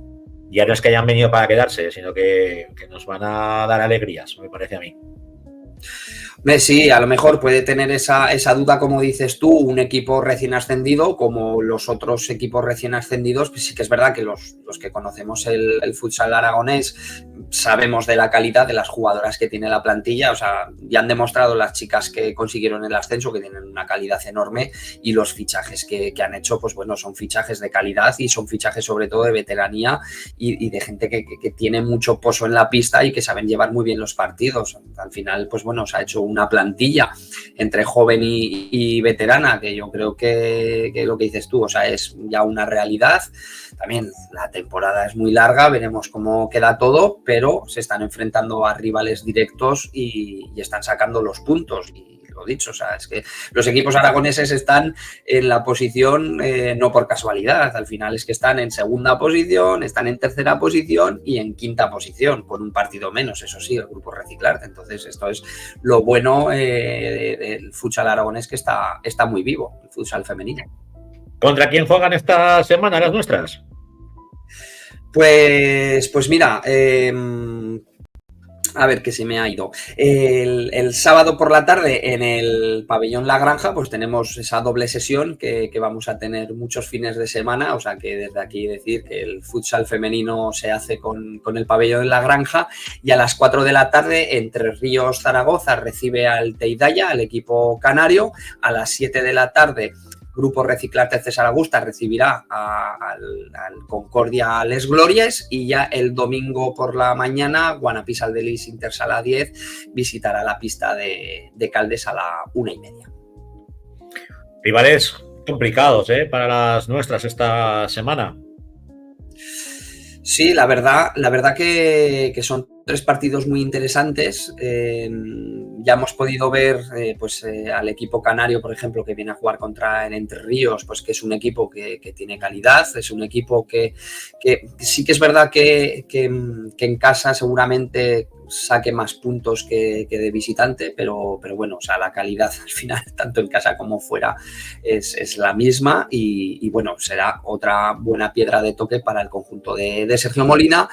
ya no es que hayan venido para quedarse, sino que nos van a dar alegrías, me parece a mí. Sí, a lo mejor puede tener esa duda, como dices tú, un equipo recién ascendido, como los otros equipos recién ascendidos, pues sí que es verdad que los que conocemos el futsal aragonés sabemos de la calidad de las jugadoras que tiene la plantilla, o sea, ya han demostrado las chicas que consiguieron el ascenso que tienen una calidad enorme y los fichajes que han hecho, pues bueno, son fichajes de calidad y son fichajes sobre todo de veteranía y de gente que tiene mucho pozo en la pista y que saben llevar muy bien los partidos. Al final, pues bueno, se ha hecho una plantilla entre joven y veterana, que yo creo que lo que dices tú, o sea, es ya una realidad. También la temporada es muy larga, veremos cómo queda todo, pero se están enfrentando a rivales directos y están sacando los puntos. Y lo dicho, o sea, es que los equipos aragoneses están en la posición no por casualidad, al final es que están en segunda posición, están en tercera posición y en quinta posición, con un partido menos, eso sí, el Grupo Reciclarte. Entonces esto es lo bueno del futsal aragonés, que está muy vivo, el futsal femenino. ¿Contra quién juegan esta semana las nuestras? Pues mira, a ver, que se me ha ido. El sábado por la tarde en el pabellón La Granja pues tenemos esa doble sesión que vamos a tener muchos fines de semana, o sea que desde aquí decir que el futsal femenino se hace con el pabellón La Granja, y a las 4 de la tarde Entre Ríos Zaragoza recibe al Teidaya, al equipo canario. A las 7 de la tarde Grupo Reciclarte César Augusta recibirá al Concordia Les Glorias, y ya el domingo por la mañana Guanapí Saldelis Intersala 10 visitará la pista de Caldes a la 1:30. Rivales complicados, para las nuestras esta semana. Sí, la verdad que son 3 partidos muy interesantes. Ya hemos podido ver al equipo canario, por ejemplo, que viene a jugar contra el Entre Ríos, pues que es un equipo que tiene calidad, es un equipo que sí que es verdad que en casa seguramente saque más puntos que de visitante, pero bueno, o sea, la calidad al final, tanto en casa como fuera, es la misma y bueno, será otra buena piedra de toque para el conjunto de Sergio Molina.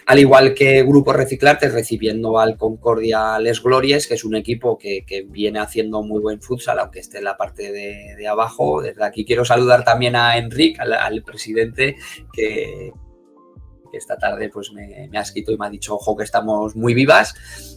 Al igual que Grupo Reciclarte recibiendo al Concordia Les Glorias, que es un equipo que viene haciendo muy buen futsal, aunque esté en la parte de abajo. Desde aquí quiero saludar también a Enric, al presidente, que esta tarde pues me ha escrito y me ha dicho, ojo, que estamos muy vivas.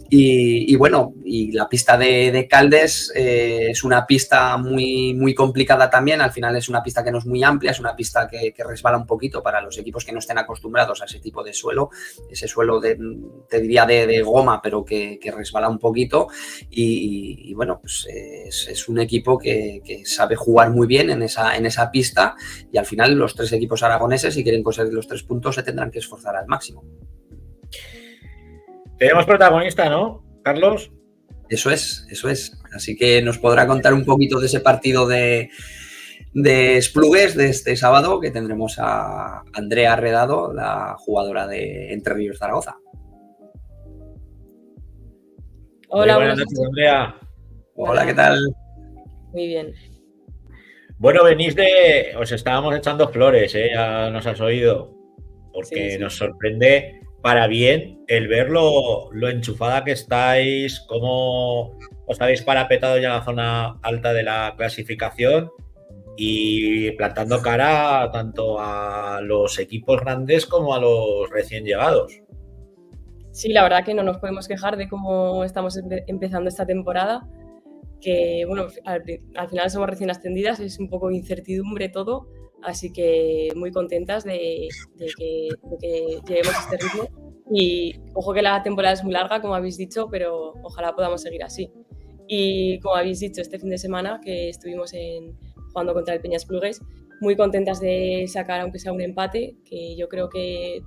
Y bueno, y la pista de Caldes es una pista muy, muy complicada también. Al final es una pista que no es muy amplia, es una pista que resbala un poquito para los equipos que no estén acostumbrados a ese tipo de suelo, ese suelo te diría de goma, pero que resbala un poquito. Y bueno, pues es un equipo que sabe jugar muy bien en esa pista, y al final los 3 equipos aragoneses, si quieren conseguir los 3 puntos, se tendrán que esforzar al máximo. Tenemos protagonista, ¿no, Carlos? Eso es. Así que nos podrá contar un poquito de ese partido de de Esplugues de este sábado, que tendremos a Andrea Redado, la jugadora de Entre Ríos Zaragoza. Hola, buenas noches, Andrea. Hola, ¿qué tal? Muy bien. Bueno, os estábamos echando flores, ya nos has oído, porque sí. Nos sorprende para bien el ver lo enchufada que estáis, cómo os habéis parapetado ya en la zona alta de la clasificación y plantando cara tanto a los equipos grandes como a los recién llegados. Sí, la verdad que no nos podemos quejar de cómo estamos empezando esta temporada, que bueno, al final somos recién ascendidas, es un poco incertidumbre todo, así que muy contentas de que lleguemos a este ritmo. Y ojo que la temporada es muy larga, como habéis dicho, pero ojalá podamos seguir así. Y como habéis dicho, este fin de semana que estuvimos jugando contra el Peña Esplugues, muy contentas de sacar aunque sea un empate, que yo creo que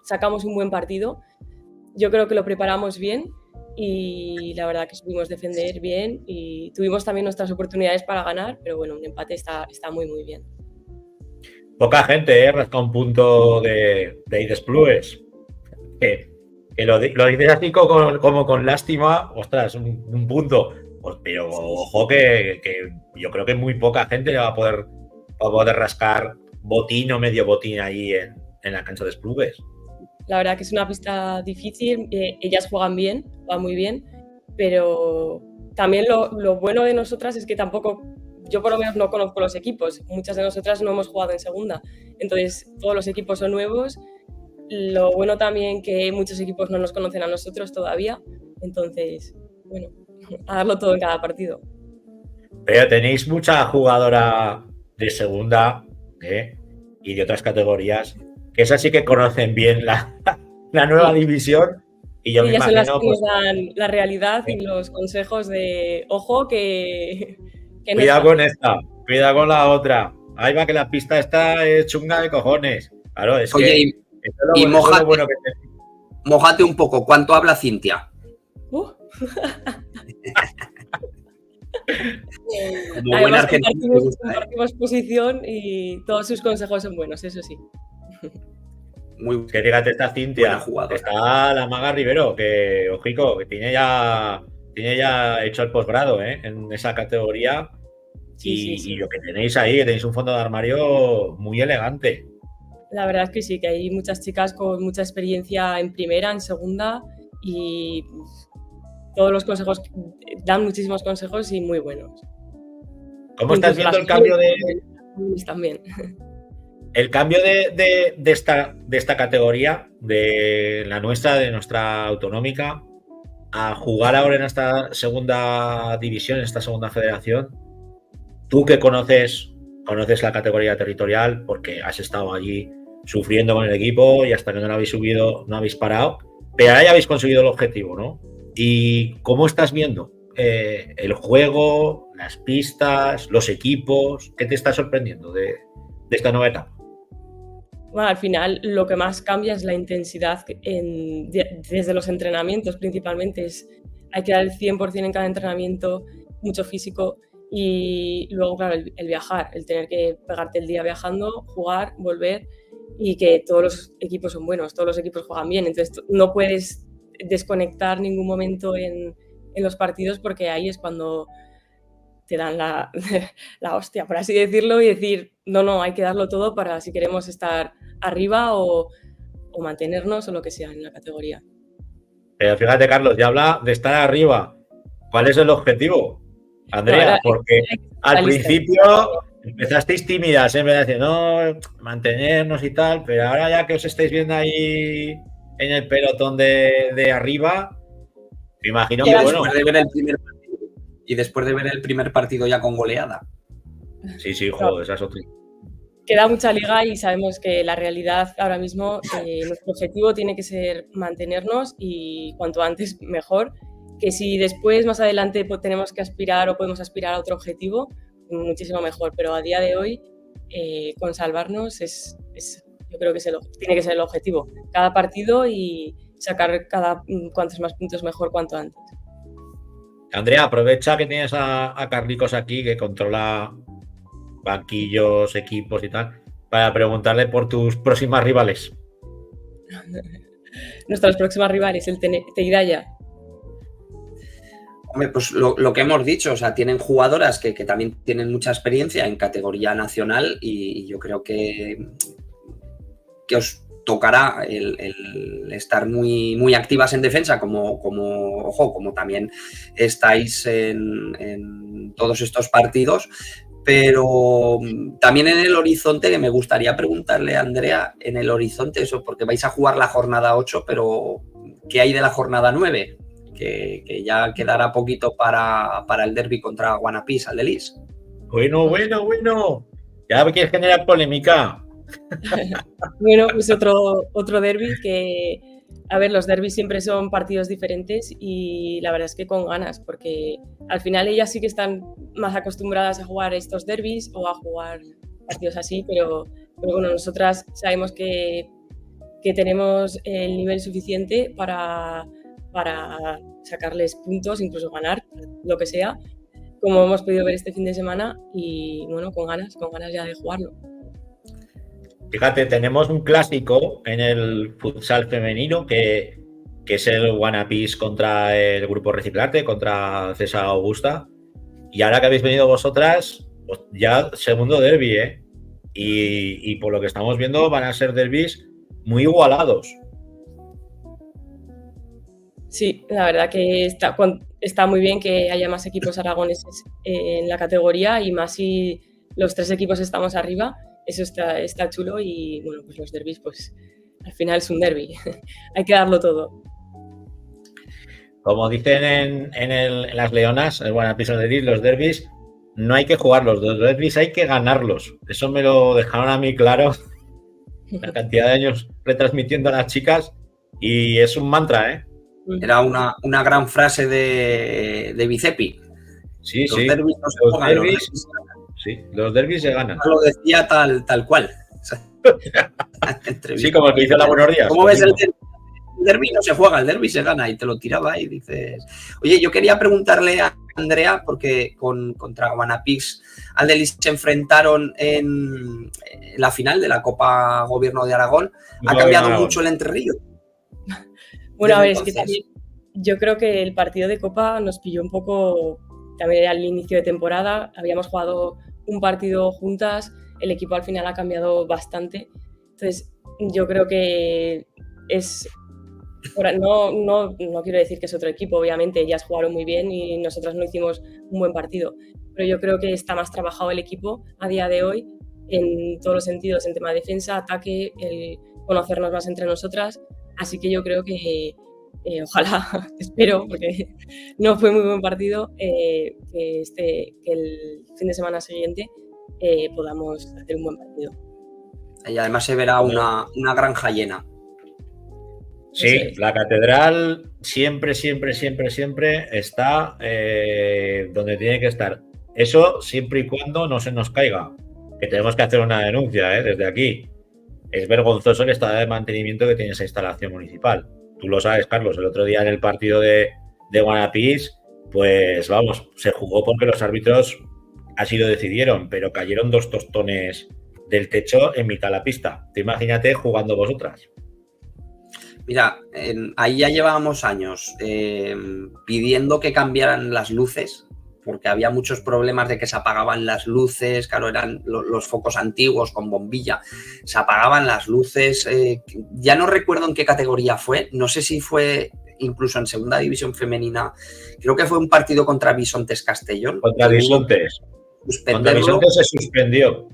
sacamos un buen partido. Yo creo que lo preparamos bien y la verdad que supimos defender bien y tuvimos también nuestras oportunidades para ganar, pero bueno, un empate está muy, muy bien. Poca gente rasca un punto de Esplugues. Que lo dices así como con lástima, ostras, un punto. Pues, pero ojo que yo creo que muy poca gente va a poder rascar botín o medio botín ahí en la cancha de Esplugues. La verdad que es una pista difícil, ellas juegan bien, van muy bien, pero también lo bueno de nosotras es que tampoco, yo por lo menos no conozco los equipos, muchas de nosotras no hemos jugado en segunda, entonces todos los equipos son nuevos, lo bueno también que muchos equipos no nos conocen a nosotros todavía, entonces, bueno, a darlo todo en cada partido. Pero tenéis mucha jugadora de segunda y de otras categorías, que esas sí que conocen bien la nueva división. Y yo me imagino, son las que nos dan la realidad y los consejos de ojo que cuidado con esta, cuidado con la otra. Ahí va que la pista está chunga de cojones. Claro, es Oye, que y mójate un poco. ¿Cuánto habla Cintia? Como buena argentina. Compartimos posición y todos sus consejos son buenos, eso sí. Muy que fíjate, esta Cintia, está la Maga Rivero, que ojico, que tiene ya hecho el posgrado en esa categoría. Sí. Y lo que tenéis ahí, que tenéis un fondo de armario muy elegante. La verdad es que sí, que hay muchas chicas con mucha experiencia en primera, en segunda y todos los consejos, dan muchísimos consejos y muy buenos. ¿Cómo estás viendo el cambio de...? También. El cambio de esta categoría, de la nuestra, de nuestra autonómica, a jugar ahora en esta segunda división, en esta segunda federación, tú que conoces la categoría territorial, porque has estado allí sufriendo con el equipo y hasta que no lo habéis subido no habéis parado, pero ahora ya habéis conseguido el objetivo, ¿no? ¿Y cómo estás viendo el juego, las pistas, los equipos? ¿Qué te está sorprendiendo de esta nueva etapa? Bueno, al final lo que más cambia es la intensidad desde los entrenamientos principalmente. Hay que dar el 100% en cada entrenamiento, mucho físico y luego, claro, el viajar, el tener que pegarte el día viajando, jugar, volver y que todos los equipos son buenos, todos los equipos juegan bien. Entonces no puedes desconectar ningún momento en los partidos porque ahí es cuando te dan la hostia, por así decirlo, y decir, no, hay que darlo todo para si queremos estar arriba o mantenernos o lo que sea en la categoría. Pero fíjate, Carlos, ya habla de estar arriba. ¿Cuál es el objetivo, Andrea? Porque al principio empezasteis tímidas, en vez de decir, no, mantenernos y tal, pero ahora ya que os estáis viendo ahí en el pelotón de arriba, me imagino que bueno. Después de ver el primer partido ya con goleada. Sí, joder, esa es otra. Queda mucha liga y sabemos que la realidad ahora mismo, nuestro objetivo tiene que ser mantenernos y cuanto antes mejor, que si después más adelante tenemos que aspirar o podemos aspirar a otro objetivo, muchísimo mejor, pero a día de hoy con salvarnos yo creo que tiene que ser el objetivo, cada partido y sacar cuantos más puntos mejor cuanto antes. Andrea, aprovecha que tienes a Carlicos aquí, que controla banquillos, equipos y tal, para preguntarle por tus próximas rivales. Nuestras próximas rivales, el Teidaya. Hombre, pues lo que hemos dicho, o sea, tienen jugadoras que también tienen mucha experiencia en categoría nacional y yo creo que os tocará el estar muy activas en defensa, como también estáis en todos estos partidos. Pero también en el horizonte, que me gustaría preguntarle a Andrea, en el horizonte, eso, porque vais a jugar la jornada 8, pero ¿qué hay de la jornada 9? Que ya quedará poquito para el derbi contra Guanapís, al de Lis. Bueno. Ya quieres generar polémica. Bueno, pues otro derbi que, a ver, los derbis siempre son partidos diferentes y la verdad es que con ganas, porque al final ellas sí que están más acostumbradas a jugar estos derbis o a jugar partidos así, pero bueno, nosotras sabemos que tenemos el nivel suficiente para sacarles puntos, incluso ganar, lo que sea, como hemos podido ver este fin de semana y bueno, con ganas ya de jugarlo. Fíjate, tenemos un clásico en el futsal femenino que es el Guanapís contra el Grupo Reciclarte, contra César Augusta. Y ahora que habéis venido vosotras, pues ya segundo derbi, ¿eh? Y por lo que estamos viendo van a ser derbis muy igualados. Sí, la verdad que está muy bien que haya más equipos aragoneses en la categoría y más si los 3 equipos estamos arriba. Eso está chulo y bueno, pues los derbis, pues al final es un derbi. Hay que darlo todo. Como dicen en las Leonas, el Guanapís de los derbis, no hay que jugarlos, los derbis hay que ganarlos. Eso me lo dejaron a mí claro, la cantidad de años retransmitiendo a las chicas, y es un mantra, ¿eh? Era una gran frase de Bicepi. Sí, los sí. Derbis no se Los juegan, derbis, sí, los derbis se ganan. Lo decía tal cual. Sí, como el que hizo la Buenos Días. ¿Cómo ves el derbi? No se juega, el derbi se gana, y te lo tiraba y dices... Oye, yo quería preguntarle a Andrea, porque contra Guanapís al de Lis se enfrentaron en la final de la Copa Gobierno de Aragón. ¿Ha cambiado mucho el Entre Ríos? Bueno, a ver, es que también yo creo que el partido de Copa nos pilló un poco, también al inicio de temporada, habíamos jugado un partido juntas, el equipo al final ha cambiado bastante, entonces yo creo que no quiero decir que es otro equipo, obviamente ellas jugaron muy bien y nosotras no hicimos un buen partido, pero yo creo que está más trabajado el equipo a día de hoy en todos los sentidos, en tema de defensa, ataque, el conocernos más entre nosotras. Así que yo creo que ojalá, espero, porque no fue muy buen partido, que el fin de semana siguiente podamos hacer un buen partido. Y además se verá una granja llena. Sí, la catedral siempre está donde tiene que estar. Eso siempre y cuando no se nos caiga, que tenemos que hacer una denuncia desde aquí. Es vergonzoso el estado de mantenimiento que tiene esa instalación municipal. Tú lo sabes, Carlos, el otro día en el partido de Guanapís, pues vamos, se jugó porque los árbitros así lo decidieron, pero cayeron 2 tostones del techo en mitad de la pista. Tú imagínate jugando vosotras. Mira, ahí ya llevábamos años pidiendo que cambiaran las luces, porque había muchos problemas de que se apagaban las luces, claro, eran los focos antiguos con bombilla, se apagaban las luces, ya no recuerdo en qué categoría fue, no sé si fue incluso en segunda división femenina, creo que fue un partido contra Bisontes Castellón. Contra Bisontes se suspendió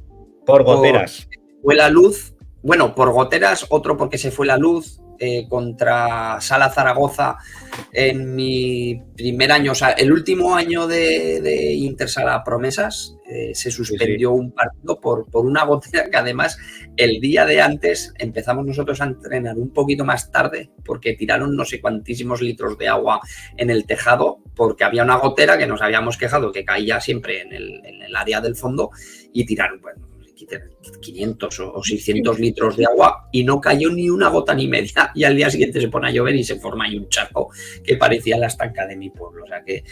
por goteras. Fue la luz, bueno, por goteras, otro porque se fue la luz. Contra Sala Zaragoza en mi primer año, o sea, el último año de Intersala Promesas, se suspendió un partido por una gotera que además el día de antes empezamos nosotros a entrenar un poquito más tarde porque tiraron no sé cuantísimos litros de agua en el tejado porque había una gotera que nos habíamos quejado que caía siempre en el área del fondo y tiraron, bueno, 500 o 600 litros de agua y no cayó ni una gota ni media. Y al día siguiente se pone a llover y se forma ahí un charco que parecía la estanca de mi pueblo. O sea que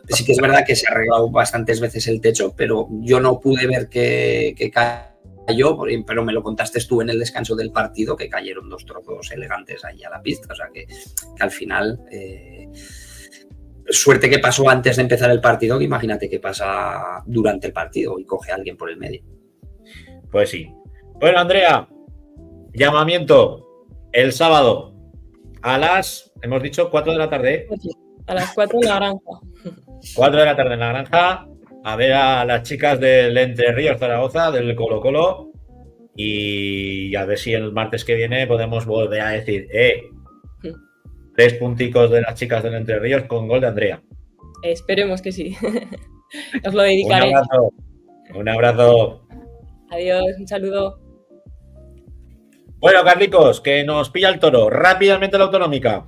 sí que es verdad que se ha arreglado bastantes veces el techo, pero yo no pude ver que cayó, pero me lo contaste tú en el descanso del partido, que cayeron 2 trozos elegantes ahí a la pista. O sea que al final... suerte que pasó antes de empezar el partido, que imagínate que pasa durante el partido y coge a alguien por el medio. Pues sí. Bueno, Andrea, llamamiento el sábado a las, hemos dicho, 4 de la tarde. A las 4 en la granja. 4 de la tarde en la granja, a ver a las chicas del Entre Ríos Zaragoza, del Colo-Colo, y a ver si el martes que viene podemos volver a decir, 3 punticos de las chicas del Entre Ríos con gol de Andrea. Esperemos que sí. Os lo dedicaré. Un abrazo. Adiós, un saludo. Bueno, Carlicos, que nos pilla el toro. Rápidamente la autonómica.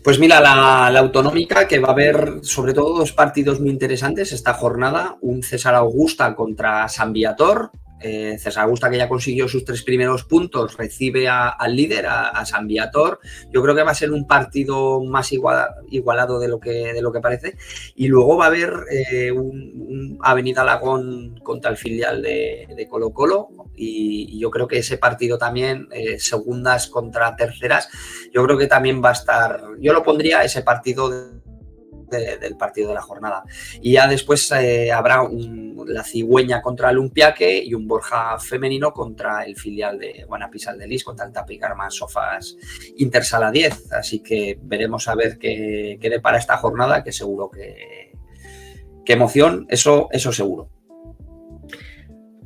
Pues mira, la autonómica, que va a haber sobre todo 2 partidos muy interesantes esta jornada. Un César Augusta contra San Viator. César Augusta, que ya consiguió sus 3 primeros puntos, recibe al líder, a San Viator. Yo creo que va a ser un partido más igualado de lo que parece. Y luego va a haber un Avenida Alagón contra el filial de Colo-Colo. Y yo creo que ese partido también, segundas contra terceras, yo creo que también va a estar... Yo lo pondría ese partido del partido de la jornada. Y ya después habrá la Cigüeña contra el Umpiaque y un Borja femenino contra el filial de Guanapisal de Lis, contra el Tapicarma Sofas Intersala 10. Así que veremos a ver qué depara esta jornada, que seguro que emoción, eso seguro.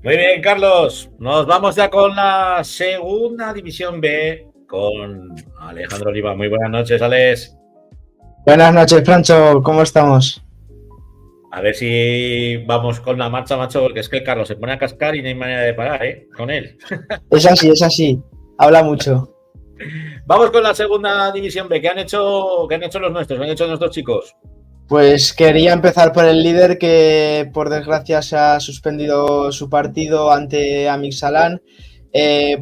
Muy bien, Carlos. Nos vamos ya con la segunda división B con Alejandro Oliva. Muy buenas noches, Alex. Buenas noches, Francho, ¿cómo estamos? A ver si vamos con la marcha, macho, porque es que el Carlos se pone a cascar y no hay manera de parar, con él. Es así, habla mucho. Vamos con la segunda división B. ¿Qué han hecho los nuestros? ¿Qué han hecho nuestros chicos? Pues quería empezar por el líder, que por desgracia se ha suspendido su partido ante Amixalán.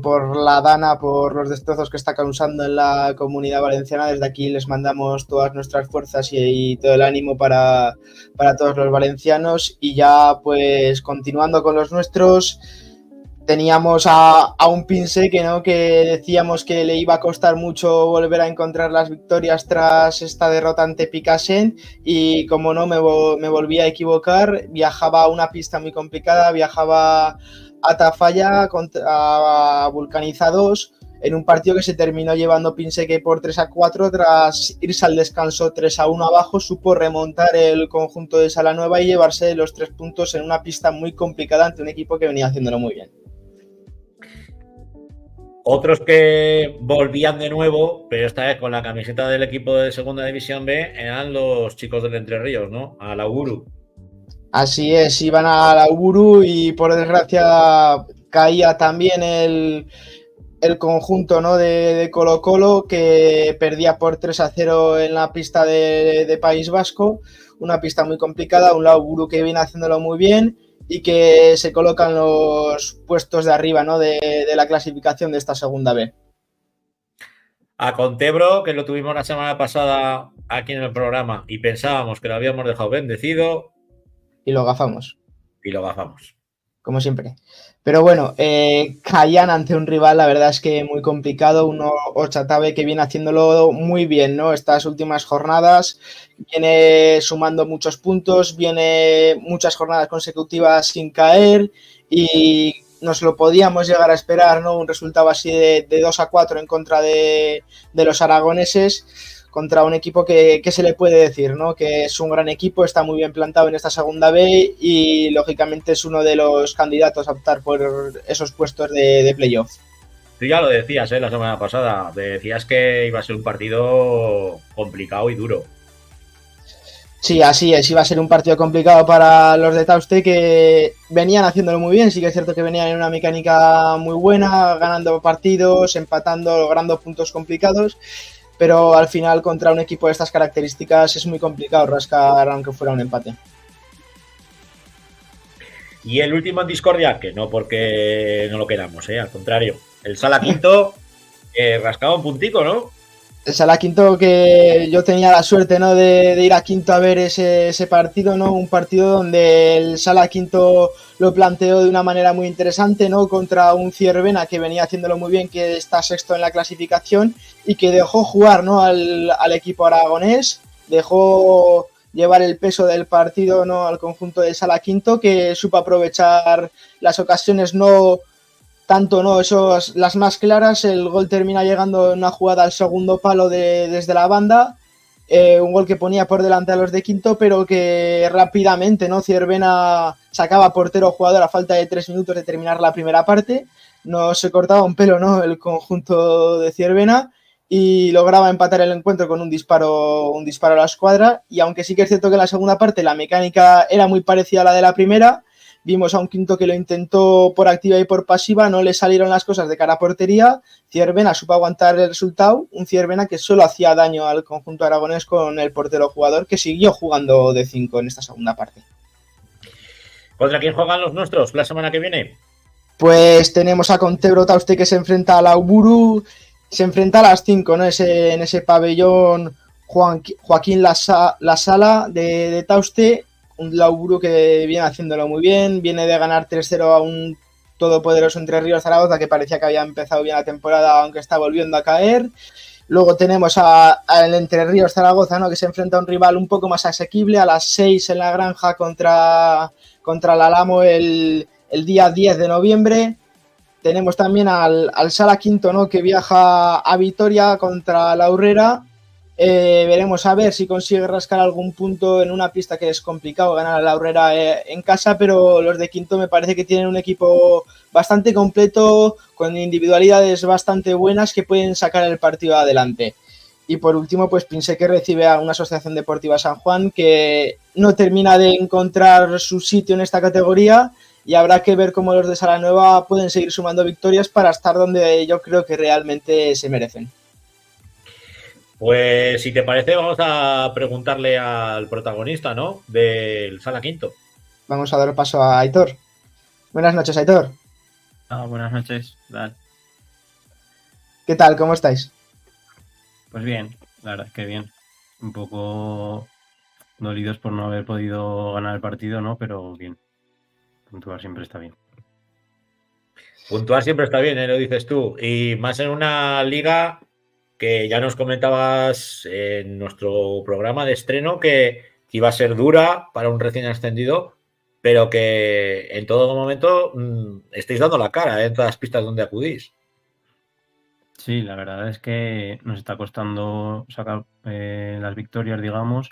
Por la Dana, por los destrozos que está causando en la Comunidad Valenciana. Desde aquí les mandamos todas nuestras fuerzas y todo el ánimo para todos los valencianos. Y ya pues continuando con los nuestros, teníamos a un Pinse que decíamos que le iba a costar mucho volver a encontrar las victorias tras esta derrota ante Picasen, y como no me volví a equivocar. Viajaba a una pista muy complicada, viajaba a Tafalla contra Vulcanizados, en un partido que se terminó llevando Pinseque por 3-4. Tras irse al descanso 3-1 abajo, supo remontar el conjunto de Salanueva y llevarse los 3 puntos en una pista muy complicada ante un equipo que venía haciéndolo muy bien. Otros que volvían de nuevo, pero esta vez con la camiseta del equipo de Segunda División B, eran los chicos del Entre Ríos, ¿no? A la Uguru. Así es, iban a la Uguru y por desgracia caía también el conjunto, ¿no?, de Colo-Colo, que perdía por 3-0 en la pista de País Vasco, una pista muy complicada, un Uguru que viene haciéndolo muy bien y que se colocan los puestos de arriba, ¿no?, de la clasificación de esta segunda B. A Contebro, que lo tuvimos la semana pasada aquí en el programa y pensábamos que lo habíamos dejado bendecido. Y lo gafamos. Como siempre. Pero bueno, caían ante un rival, la verdad es que muy complicado, uno Ochatabe que viene haciéndolo muy bien, ¿no? Estas últimas jornadas, viene sumando muchos puntos, viene muchas jornadas consecutivas sin caer y nos lo podíamos llegar a esperar, ¿no? Un resultado así de 2-4 en contra de los aragoneses, contra un equipo que se le puede decir, ¿no?, que es un gran equipo, está muy bien plantado en esta segunda B y lógicamente es uno de los candidatos a optar por esos puestos de playoff. Tú ya lo decías, la semana pasada, decías que iba a ser un partido complicado y duro. Sí, así es, iba a ser un partido complicado para los de Tauste, que venían haciéndolo muy bien. Sí que es cierto que venían en una mecánica muy buena, ganando partidos, empatando, logrando puntos complicados, pero al final contra un equipo de estas características es muy complicado rascar aunque fuera un empate. Y el último en discordia, que no porque no lo queramos, al contrario, el Sala Quinto rascaba un puntico, ¿no? El Sala Quinto, que yo tenía la suerte, ¿no?, de ir a Quinto a ver ese partido, ¿no? Un partido donde el Sala Quinto lo planteó de una manera muy interesante, ¿no?, contra un Ciervena que venía haciéndolo muy bien, que está sexto en la clasificación y que dejó jugar, ¿no?, al equipo aragonés, dejó llevar el peso del partido, ¿no?, al conjunto de Sala Quinto, que supo aprovechar las ocasiones, no tanto, ¿no?, las más claras. El gol termina llegando en una jugada al segundo palo desde la banda, un gol que ponía por delante a los de Quinto, pero que rápidamente, ¿no?, Ciervena sacaba portero jugador a falta de 3 minutos de terminar la primera parte. No se cortaba un pelo, ¿no?, el conjunto de Ciervena, y lograba empatar el encuentro con un disparo a la escuadra. Y aunque sí que es cierto que en la segunda parte la mecánica era muy parecida a la de la primera, vimos a un Quinto que lo intentó por activa y por pasiva, no le salieron las cosas de cara a portería. Ciervena supo aguantar el resultado, un Ciervena que solo hacía daño al conjunto aragonés con el portero jugador, que siguió jugando de 5 en esta segunda parte. ¿Contra quién juegan los nuestros la semana que viene? Pues tenemos a Contebro Tauste, que se enfrenta a Lauburu, se enfrenta a las 5, ¿no?, en ese pabellón Joaquín La Sala de Tauste. Un Lauburu que viene haciéndolo muy bien, viene de ganar 3-0 a un todopoderoso Entre Ríos Zaragoza, que parecía que había empezado bien la temporada, aunque está volviendo a caer. Luego tenemos al Entre Ríos Zaragoza, ¿no?, que se enfrenta a un rival un poco más asequible, a las 6 en la Granja contra el Alamo el día 10 de noviembre. Tenemos también al Sala Quinto, ¿no?, que viaja a Vitoria contra la Urrera. Veremos a ver si consigue rascar algún punto en una pista que es complicado ganar a la Urrera en casa, pero los de Quinto me parece que tienen un equipo bastante completo, con individualidades bastante buenas, que pueden sacar el partido adelante. Y por último, pues Pinsé, que recibe a una Asociación Deportiva San Juan que no termina de encontrar su sitio en esta categoría, y habrá que ver cómo los de Salanueva pueden seguir sumando victorias para estar donde yo creo que realmente se merecen. Pues si te parece, vamos a preguntarle al protagonista, ¿no?, del Sala Quinto. Vamos a dar paso a Aitor. Buenas noches, Aitor. Buenas noches, Dal. ¿Qué tal? ¿Cómo estáis? Pues bien, la verdad es que bien. Un poco dolidos por no haber podido ganar el partido, ¿no? Pero bien. Puntuar siempre está bien. Puntuar siempre está bien, lo dices tú. Y más en una liga que ya nos comentabas en nuestro programa de estreno que iba a ser dura para un recién ascendido, pero que en todo momento estáis dando la cara en todas las pistas donde acudís. Sí, la verdad es que nos está costando sacar las victorias, digamos,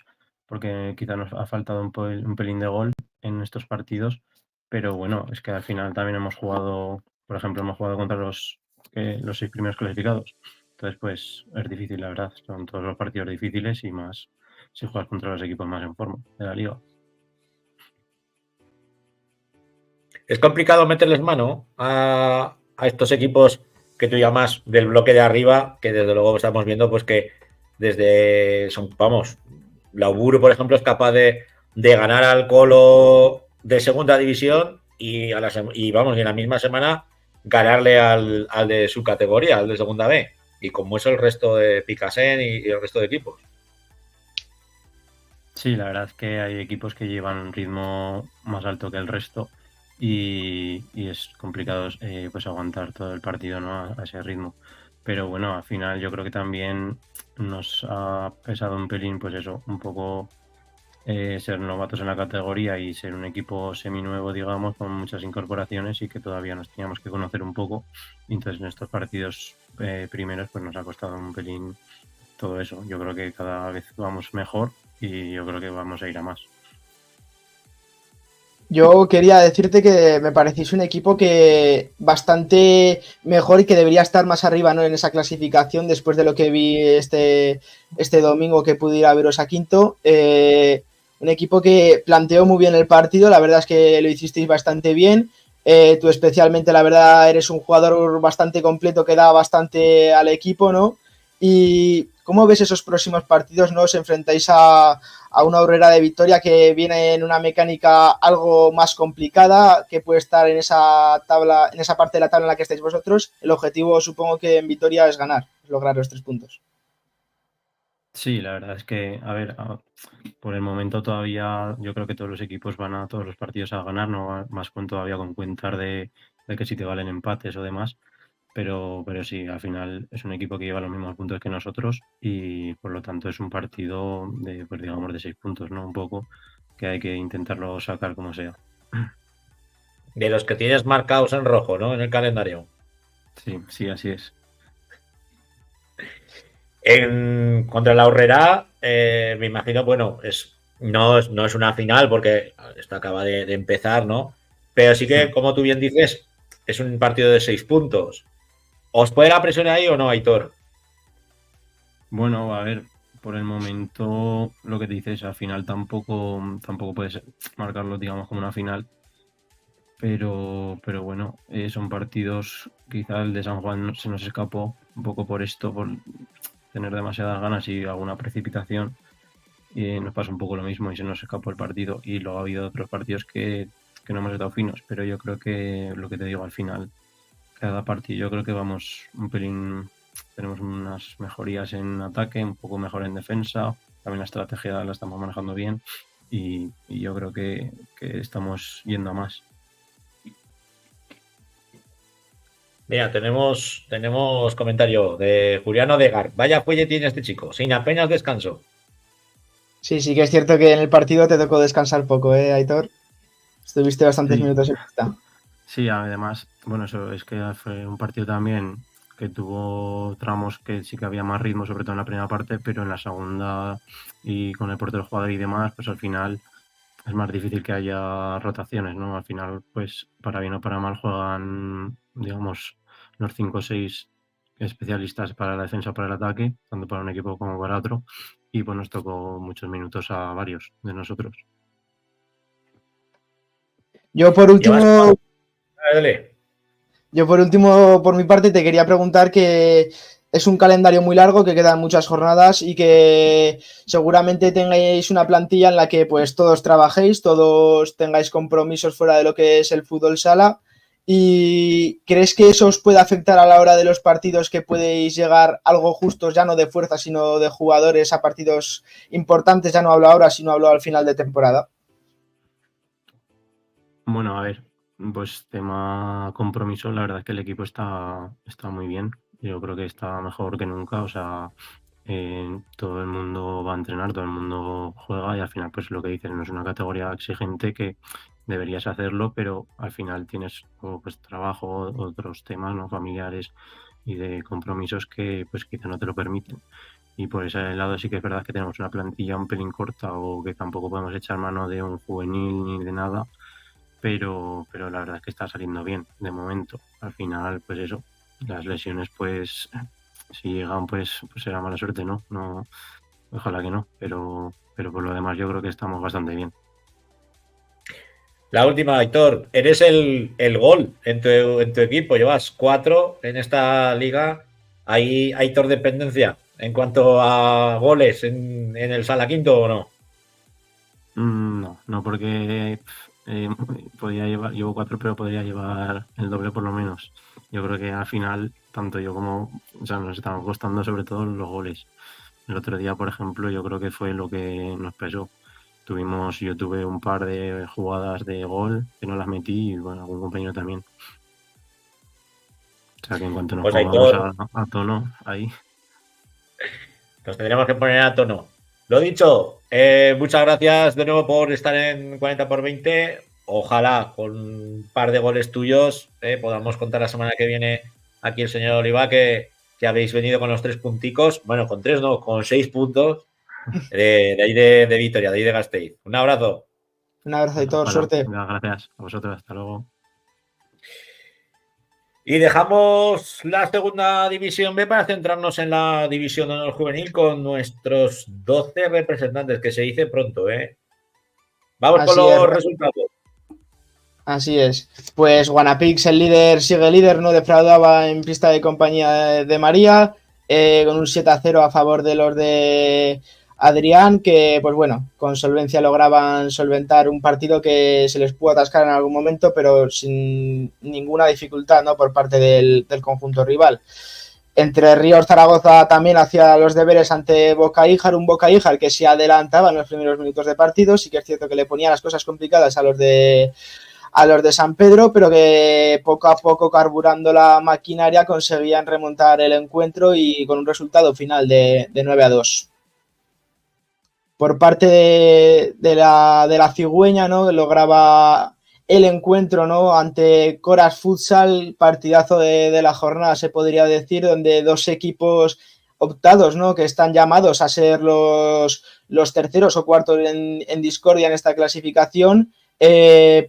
porque quizá nos ha faltado un pelín de gol en estos partidos, pero bueno, es que al final también hemos jugado, por ejemplo, contra los 6 primeros clasificados. Entonces, pues es difícil, la verdad. Son todos los partidos difíciles, y más si juegas contra los equipos más en forma de la liga. Es complicado meterles mano a estos equipos que tú llamas del bloque de arriba, que desde luego estamos viendo pues que desde, Lauburu, por ejemplo, es capaz de ganar al Colo de segunda división y en la misma semana ganarle al de su categoría, al de segunda B. Y como eso el resto de Picasen y el resto de equipos. Sí, la verdad es que hay equipos que llevan un ritmo más alto que el resto y es complicado pues aguantar todo el partido, ¿no?, a ese ritmo. Pero bueno, al final yo creo que también nos ha pesado un pelín, pues eso, un poco ser novatos en la categoría y ser un equipo seminuevo, digamos, con muchas incorporaciones y que todavía nos teníamos que conocer un poco. Y entonces en estos partidos primeros pues nos ha costado un pelín todo eso. Yo creo que cada vez vamos mejor y yo creo que vamos a ir a más. Yo quería decirte que me parecéis un equipo que bastante mejor y que debería estar más arriba, ¿no?, en esa clasificación, después de lo que vi este domingo, que pude ir a veros a Quinto. Un equipo que planteó muy bien el partido, la verdad es que lo hicisteis bastante bien. Tú especialmente, la verdad, eres un jugador bastante completo que da bastante al equipo, ¿no? Y ¿Cómo ves esos próximos partidos? ¿No os enfrentáis a una Aurrera de Vitoria que viene en una mecánica algo más complicada, que puede estar en esa tabla, en esa parte de la tabla en la que estáis vosotros? El objetivo, supongo que en Vitoria es ganar, lograr los 3 puntos. Sí, la verdad es que, a ver, por el momento todavía yo creo que todos los equipos van a todos los partidos a ganar, no más con todavía con cuentas de que si te valen empates o demás, pero sí, al final es un equipo que lleva los mismos puntos que nosotros y por lo tanto es un partido de, pues digamos, de 6 puntos, ¿no? Un poco que hay que intentarlo sacar como sea. De los que tienes marcados en rojo, ¿no? En el calendario. Sí, así es. Contra la Aurrera, me imagino, bueno, no es una final porque esto acaba de empezar, ¿no? Pero sí que, como tú bien dices, es un partido de 6 puntos. ¿Os puede la presión ahí o no, Aitor? Bueno, a ver, por el momento lo que te dices, al final tampoco puedes marcarlo, digamos, como una final. Pero bueno, son partidos, quizá el de San Juan se nos escapó un poco por esto, por tener demasiadas ganas y alguna precipitación. Y nos pasa un poco lo mismo y se nos escapó el partido. Y luego ha habido otros partidos que no hemos estado finos, pero yo creo que lo que te digo al final, cada partido yo creo que vamos un pelín, tenemos unas mejorías en ataque, un poco mejor en defensa, también la estrategia la estamos manejando bien y yo creo que estamos yendo a más. Mira, tenemos comentario de Juliano Degar. Vaya fuelle tiene este chico, sin apenas descanso. Sí que es cierto que en el partido te tocó descansar poco, Aitor. Estuviste bastantes minutos en pista. Sí, además, bueno, eso es que fue un partido también que tuvo tramos que sí que había más ritmo, sobre todo en la primera parte, pero en la segunda y con el portero jugador y demás, pues al final es más difícil que haya rotaciones, ¿no? Al final, pues para bien o para mal juegan, digamos, los 5 o 6 especialistas para la defensa o para el ataque, tanto para un equipo como para otro, y pues nos tocó muchos minutos a varios de nosotros. Yo por último, por mi parte, te quería preguntar que es un calendario muy largo, que quedan muchas jornadas y que seguramente tengáis una plantilla en la que pues todos trabajéis, todos tengáis compromisos fuera de lo que es el fútbol sala. ¿Y crees que eso os puede afectar a la hora de los partidos, que podéis llegar algo justos, ya no de fuerza, sino de jugadores, a partidos importantes? Ya no hablo ahora, sino hablo al final de temporada. Bueno, a ver, pues tema compromiso, la verdad es que el equipo está muy bien. Yo creo que está mejor que nunca, o sea, todo el mundo va a entrenar, todo el mundo juega y al final, pues lo que dicen, no es una categoría exigente, que deberías hacerlo, pero al final tienes pues trabajo, otros temas, ¿no?, familiares y de compromisos que pues quizá no te lo permiten. Y por ese lado sí que es verdad que tenemos una plantilla un pelín corta, o que tampoco podemos echar mano de un juvenil ni de nada, pero la verdad es que está saliendo bien de momento. Al final, pues eso, las lesiones, pues si llegan, pues será mala suerte, ¿no? Ojalá que no, pero por lo demás yo creo que estamos bastante bien. La última, Aitor, eres el gol en tu equipo, llevas 4 en esta liga. ¿Hay Aitor dependencia en cuanto a goles en el Sala Quinto o no? No, porque llevo 4, pero podría llevar el doble por lo menos. Yo creo que al final, tanto yo como, o sea, nos estamos costando sobre todo los goles. El otro día, por ejemplo, yo creo que fue lo que nos pesó. Yo tuve un par de jugadas de gol que no las metí, y bueno, algún compañero también. O sea que en cuanto nos Pues pongamos a tono ahí. Nos tendremos que poner a tono. Lo dicho, muchas gracias de nuevo por estar en 40x20. Ojalá con un par de goles tuyos podamos contar la semana que viene aquí el señor Oliva que habéis venido con los 3 punticos. Bueno, con 3 no, con 6 puntos de ahí de Vitoria, de ahí de Gasteiz. Un abrazo. Un abrazo y todo, suerte. Gracias a vosotros, hasta luego. Y dejamos la segunda división B para centrarnos en la división de honor juvenil con nuestros 12 representantes, que se dice pronto, ¿eh? Vamos con los resultados. Así es. Pues Guanapix, el líder, sigue líder, no defraudaba en pista de compañía de María. con un 7-0 a favor de los de Adrián, que pues bueno, con solvencia lograban solventar un partido que se les pudo atascar en algún momento, pero sin ninguna dificultad, ¿no?, por parte del conjunto rival. Entre Ríos Zaragoza también hacía los deberes ante Boca Ijar, un Boca Ijar que se adelantaba en los primeros minutos de partido. Sí que es cierto que le ponía las cosas complicadas a los de San Pedro, pero que poco a poco, carburando la maquinaria, conseguían remontar el encuentro y con un resultado final de 9-2. Por parte de la Cigüeña, ¿no?, lograba el encuentro, ¿no?, ante Coras Futsal, partidazo de la jornada, se podría decir, donde dos equipos optados, ¿no?, que están llamados a ser los terceros o cuartos en discordia en esta clasificación,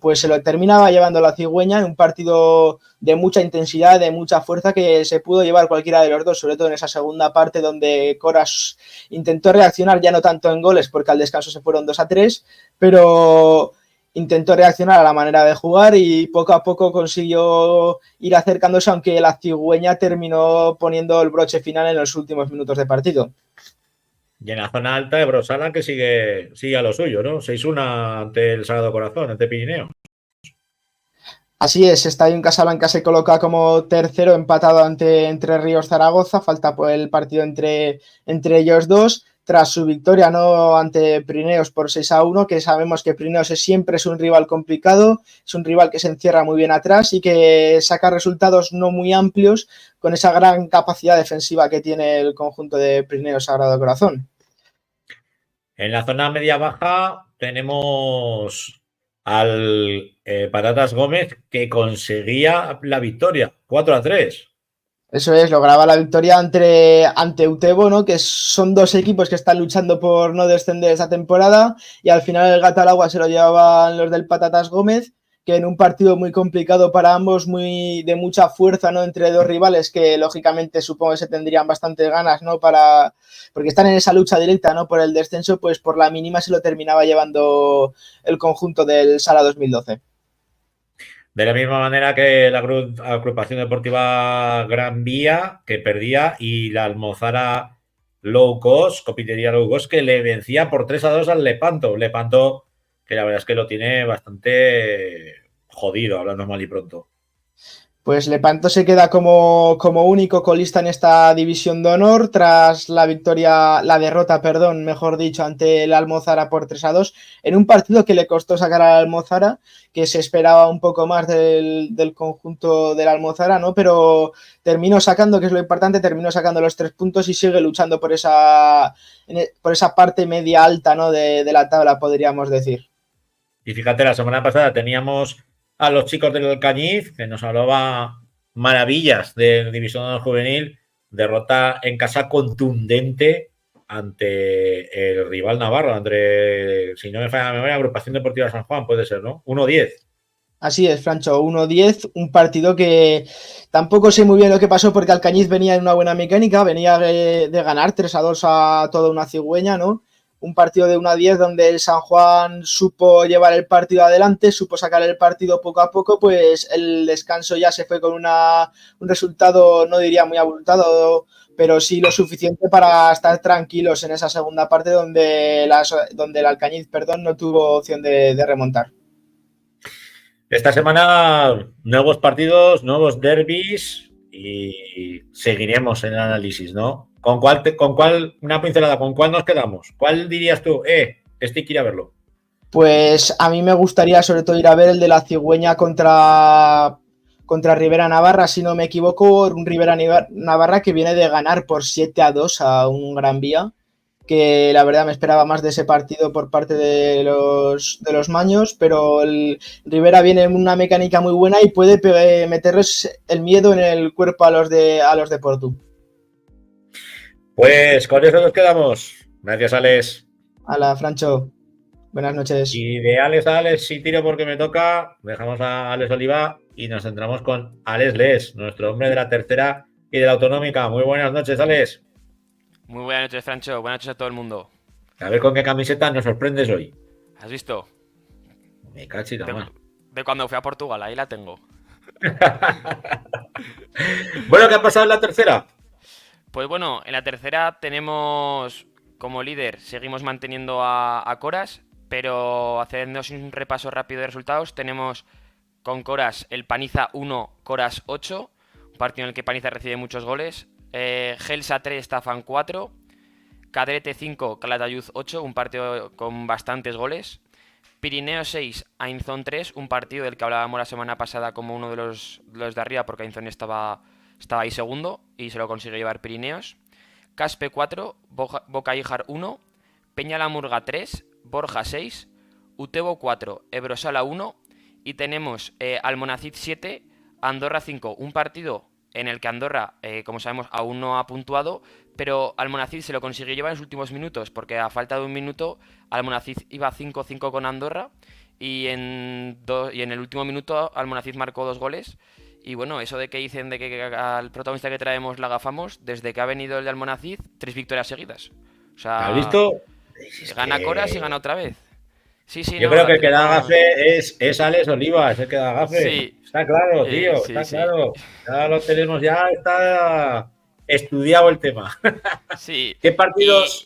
pues se lo terminaba llevando la Cigüeña en un partido de mucha intensidad, de mucha fuerza, que se pudo llevar cualquiera de los dos, sobre todo en esa segunda parte donde Coras intentó reaccionar, ya no tanto en goles porque al descanso se fueron 2-3, pero intentó reaccionar a la manera de jugar y poco a poco consiguió ir acercándose, aunque la Cigüeña terminó poniendo el broche final en los últimos minutos de partido. Y en la zona alta de Brosala, que sigue a lo suyo, ¿no? 6-1 ante el Sagrado Corazón, ante Pirineo. Así es, Estadio Casablanca se coloca como tercero, empatado entre Ríos Zaragoza. Falta pues el partido entre ellos dos, tras su victoria, ¿no?, ante Pirineos por 6-1, que sabemos que Pirineos siempre es un rival complicado, es un rival que se encierra muy bien atrás y que saca resultados no muy amplios con esa gran capacidad defensiva que tiene el conjunto de Pirineos Sagrado Corazón. En la zona media-baja tenemos al Patatas Gómez, que conseguía la victoria, 4-3. Eso es, lograba la victoria ante Utebo, ¿no?, que son dos equipos que están luchando por no descender esta temporada, y al final el gato al agua se lo llevaban los del Patatas Gómez, que en un partido muy complicado para ambos, muy de mucha fuerza, ¿no?, entre dos rivales que lógicamente supongo que se tendrían bastantes ganas, ¿no?, porque están en esa lucha directa, ¿no?, por el descenso, pues por la mínima se lo terminaba llevando el conjunto del Sala 2012. De la misma manera que la agrupación deportiva Gran Vía, que perdía, y la Almozara Low Cost, Copitería Low Cost, que le vencía por 3-2 al Lepanto. Lepanto, que la verdad es que lo tiene bastante jodido, hablando mal y pronto. Pues Lepanto se queda como único colista en esta división de honor tras la derrota, mejor dicho, ante el Almozara por 3-2, en un partido que le costó sacar al Almozara, que se esperaba un poco más del conjunto del Almozara, ¿no? Pero terminó sacando, que es lo importante, terminó sacando los 3 puntos y sigue luchando por esa parte media alta, ¿no?, de la tabla, podríamos decir. Y fíjate, la semana pasada teníamos a los chicos del Alcañiz, que nos hablaba maravillas de División Juvenil, derrota en casa contundente ante el rival navarro, si no me falla la memoria, Agrupación Deportiva San Juan, puede ser, ¿no? 1-10. Así es, Francho, 1-10, un partido que tampoco sé muy bien lo que pasó, porque Alcañiz venía en una buena mecánica, venía de ganar 3-2 a toda una Cigüeña, ¿no? Un partido de 1-10 donde el San Juan supo llevar el partido adelante, supo sacar el partido poco a poco, pues el descanso ya se fue con un resultado, no diría muy abultado, pero sí lo suficiente para estar tranquilos en esa segunda parte donde el Alcañiz, no tuvo opción de remontar. Esta semana nuevos partidos, nuevos derbis y seguiremos en el análisis, ¿no? ¿Con cuál, una pincelada, con cuál nos quedamos? ¿Cuál dirías tú? Este hay que ir a verlo. Pues a mí me gustaría sobre todo ir a ver el de la Cigüeña contra Rivera Navarra, si no me equivoco, un Rivera Navarra que viene de ganar por 7-2 a un Gran Vía, que la verdad me esperaba más de ese partido por parte de los maños, pero el Rivera viene en una mecánica muy buena y puede meterles el miedo en el cuerpo a los de Portu. Pues con eso nos quedamos. Gracias, Alex. Hala, Francho. Buenas noches. Y de Alex, sí tiro porque me toca. Dejamos a Alex Oliva y nos centramos con Alex Les, nuestro hombre de la tercera y de la autonómica. Muy buenas noches, Alex. Muy buenas noches, Francho. Buenas noches a todo el mundo. A ver con qué camiseta nos sorprendes hoy. ¿Has visto? Me cachita, de cuando fui a Portugal, ahí la tengo. Bueno, ¿qué ha pasado en la tercera? Pues bueno, en la tercera tenemos como líder, seguimos manteniendo a Coras, pero haciendo un repaso rápido de resultados, tenemos con Coras el Paniza 1, Coras 8, un partido en el que Paniza recibe muchos goles, Gelsa 3, Tafan 4, Cadrete 5, Calatayud 8, un partido con bastantes goles, Pirineo 6, Ainzón 3, un partido del que hablábamos la semana pasada como uno de los de arriba porque Ainzón estaba ahí segundo y se lo consiguió llevar Pirineos. Caspe 4, Boca Ijar 1, Peña la Murga 3, Borja 6, Utebo 4, Ebrosala 1 y tenemos Almonacid 7, Andorra 5, un partido en el que Andorra, como sabemos, aún no ha puntuado, pero Almonacid se lo consiguió llevar en los últimos minutos, porque a falta de un minuto Almonacid iba 5-5 con Andorra y en el último minuto Almonacid marcó 2 goles. Y bueno, eso de que dicen de que al protagonista que traemos la agafamos, desde que ha venido el de Almonacid, 3 victorias seguidas. O ¿Has sea, visto? gana Coras y gana otra vez. Sí, sí, Yo no, creo la que el que da tenemos... gafe es Alex Oliva, es el que da gafe. Sí, Está claro, tío, sí, está sí. claro. Ya lo tenemos, ya está estudiado el tema. Sí. ¿Qué Y partidos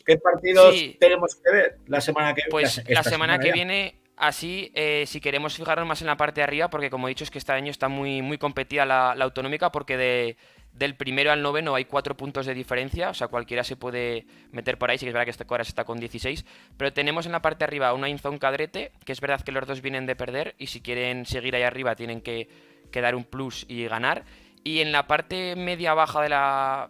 sí, tenemos que ver la semana que pues la esta semana semana que ya? viene, así, si queremos fijarnos más en la parte de arriba, porque como he dicho, es que este año está muy, muy competida la autonómica, porque del primero al noveno hay 4 puntos de diferencia, o sea, cualquiera se puede meter por ahí, sí que es verdad que este Coras está con 16, pero tenemos en la parte de arriba una Inzón Cadrete, que es verdad que los dos vienen de perder, y si quieren seguir ahí arriba tienen que dar un plus y ganar, y en la parte media-baja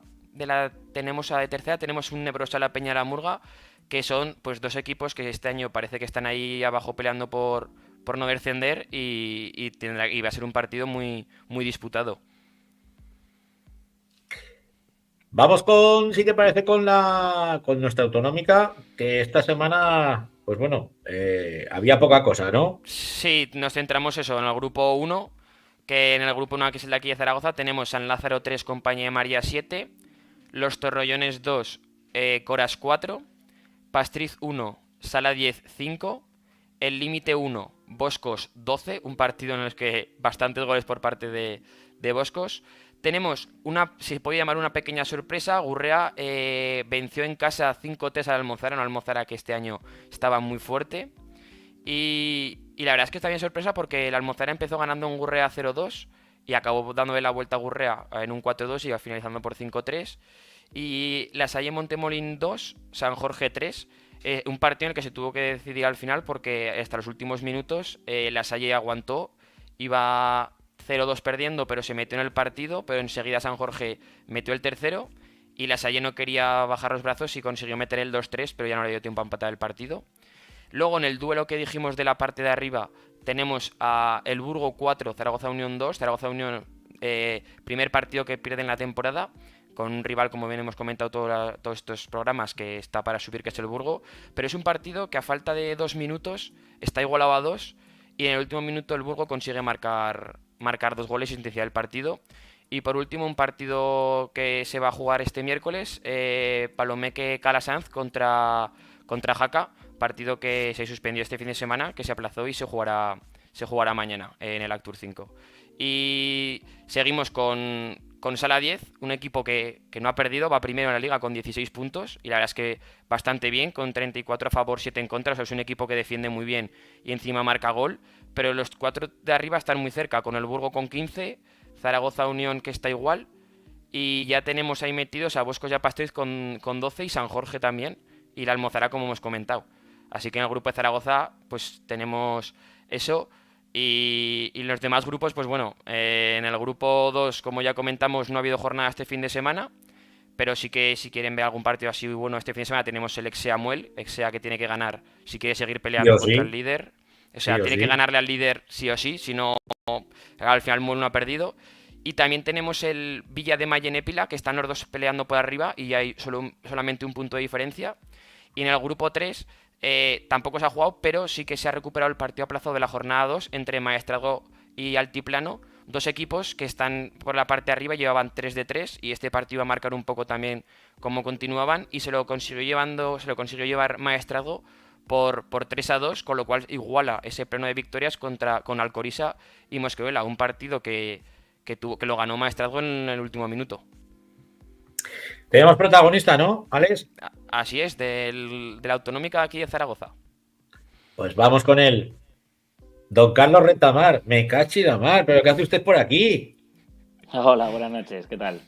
tenemos a de tercera, tenemos un Nebrosala Peña la Murga, que son pues dos equipos que este año parece que están ahí abajo peleando por no descender y va a ser un partido muy, muy disputado. Vamos con, si te parece, con nuestra autonómica, que esta semana, pues bueno, había poca cosa, ¿no? Sí, nos centramos eso en el grupo 1, que en el grupo 1 que es el de aquí de Zaragoza tenemos San Lázaro 3, Compañía de María 7, Los Torrollones 2, Coras 4, Pastriz 1, Sala 10 5, El Límite 1, Boscos 12, un partido en el que bastantes goles por parte de Boscos. Tenemos se puede llamar una pequeña sorpresa, Gurrea venció en casa 5-3 al Almozara, una Almozara que este año estaba muy fuerte. Y la verdad es que está bien sorpresa porque el Almozara empezó ganando un Gurrea 0-2 y acabó dándole la vuelta a Gurrea en un 4-2 y iba finalizando por 5-3. Y La Salle Montemolín 2, San Jorge 3, un partido en el que se tuvo que decidir al final porque hasta los últimos minutos La Salle aguantó, iba 0-2 perdiendo pero se metió en el partido, pero enseguida San Jorge metió el tercero y La Salle no quería bajar los brazos y consiguió meter el 2-3 pero ya no le dio tiempo a empatar el partido. Luego en el duelo que dijimos de la parte de arriba tenemos a El Burgo 4, Zaragoza Unión 2. Zaragoza Unión, primer partido que pierde en la temporada, con un rival, como bien hemos comentado todos estos programas, que está para subir, que es el Burgo. Pero es un partido que a falta de 2 minutos está igualado a 2 y en el último minuto el Burgo consigue marcar 2 goles y sentenciar el partido. Y por último, un partido que se va a jugar este miércoles, Palomeque Calasanz contra Jaca, partido que se suspendió este fin de semana, que se aplazó y se jugará mañana en el Actur 5. Y seguimos con Sala 10, un equipo que no ha perdido, va primero en la liga con 16 puntos y la verdad es que bastante bien, con 34 a favor, 7 en contra, o sea, es un equipo que defiende muy bien y encima marca gol, pero los 4 de arriba están muy cerca, con el Burgo con 15, Zaragoza Unión que está igual y ya tenemos ahí metidos a Boscos y a Pastriz con 12 y San Jorge también y la Almozara como hemos comentado. Así que en el grupo de Zaragoza pues tenemos eso y los demás grupos pues bueno, en el grupo 2 como ya comentamos no ha habido jornada este fin de semana, pero sí que si quieren ver algún partido así bueno este fin de semana tenemos el Exea Muel, Exea que tiene que ganar si quiere seguir Sí o peleando contra sí, el líder, o sí sea o tiene que sí. ganarle al líder sí o sí, si no al final Muel no ha perdido. Y también tenemos el Villa de Mayenépila, que están los dos peleando por arriba y hay solamente un punto de diferencia. Y en el grupo 3 tampoco se ha jugado, pero sí que se ha recuperado el partido aplazado de la jornada 2 entre Maestrazgo y Altiplano. Dos equipos que están por la parte de arriba, llevaban 3 de 3 y este partido va a marcar un poco también cómo continuaban y se lo consiguió llevar Maestrazgo por 3-2, con lo cual iguala ese pleno de victorias con Alcorisa y Mosquehuela, un partido que lo ganó Maestrazgo en el último minuto. Tenemos protagonista, ¿no, Alex? Así es, de la Autonómica aquí de Zaragoza. Pues vamos con él. Don Carlos Rentamar, me cachi la mar, pero ¿qué hace usted por aquí? Hola, buenas noches, ¿qué tal?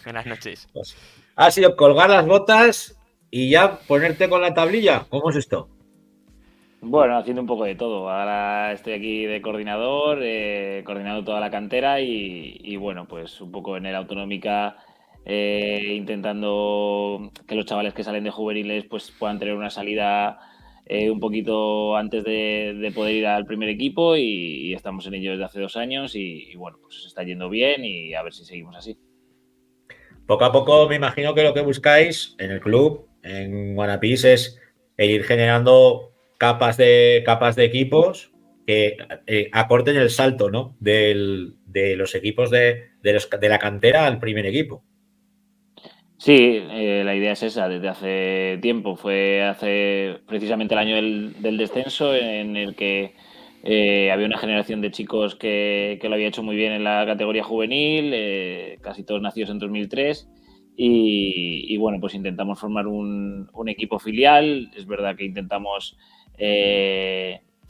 Buenas noches. Pues, ha sido colgar las botas y ya ponerte con la tablilla. ¿Cómo es esto? Bueno, haciendo un poco de todo. Ahora estoy aquí de coordinador, coordinando toda la cantera y bueno, pues un poco en el Autonómica, intentando que los chavales que salen de juveniles pues puedan tener una salida un poquito antes de poder ir al primer equipo y estamos en ello desde hace 2 años y bueno, pues está yendo bien y a ver si seguimos así. Poco a poco me imagino que lo que buscáis en el club, en Guanapis, es ir generando capas de equipos que acorten el salto, ¿no? De los equipos de la cantera al primer equipo. Sí, la idea es esa, desde hace tiempo. Fue hace precisamente el año del descenso en el que había una generación de chicos que lo había hecho muy bien en la categoría juvenil, casi todos nacidos en 2003. Y bueno, pues intentamos formar un equipo filial. Es verdad que intentamos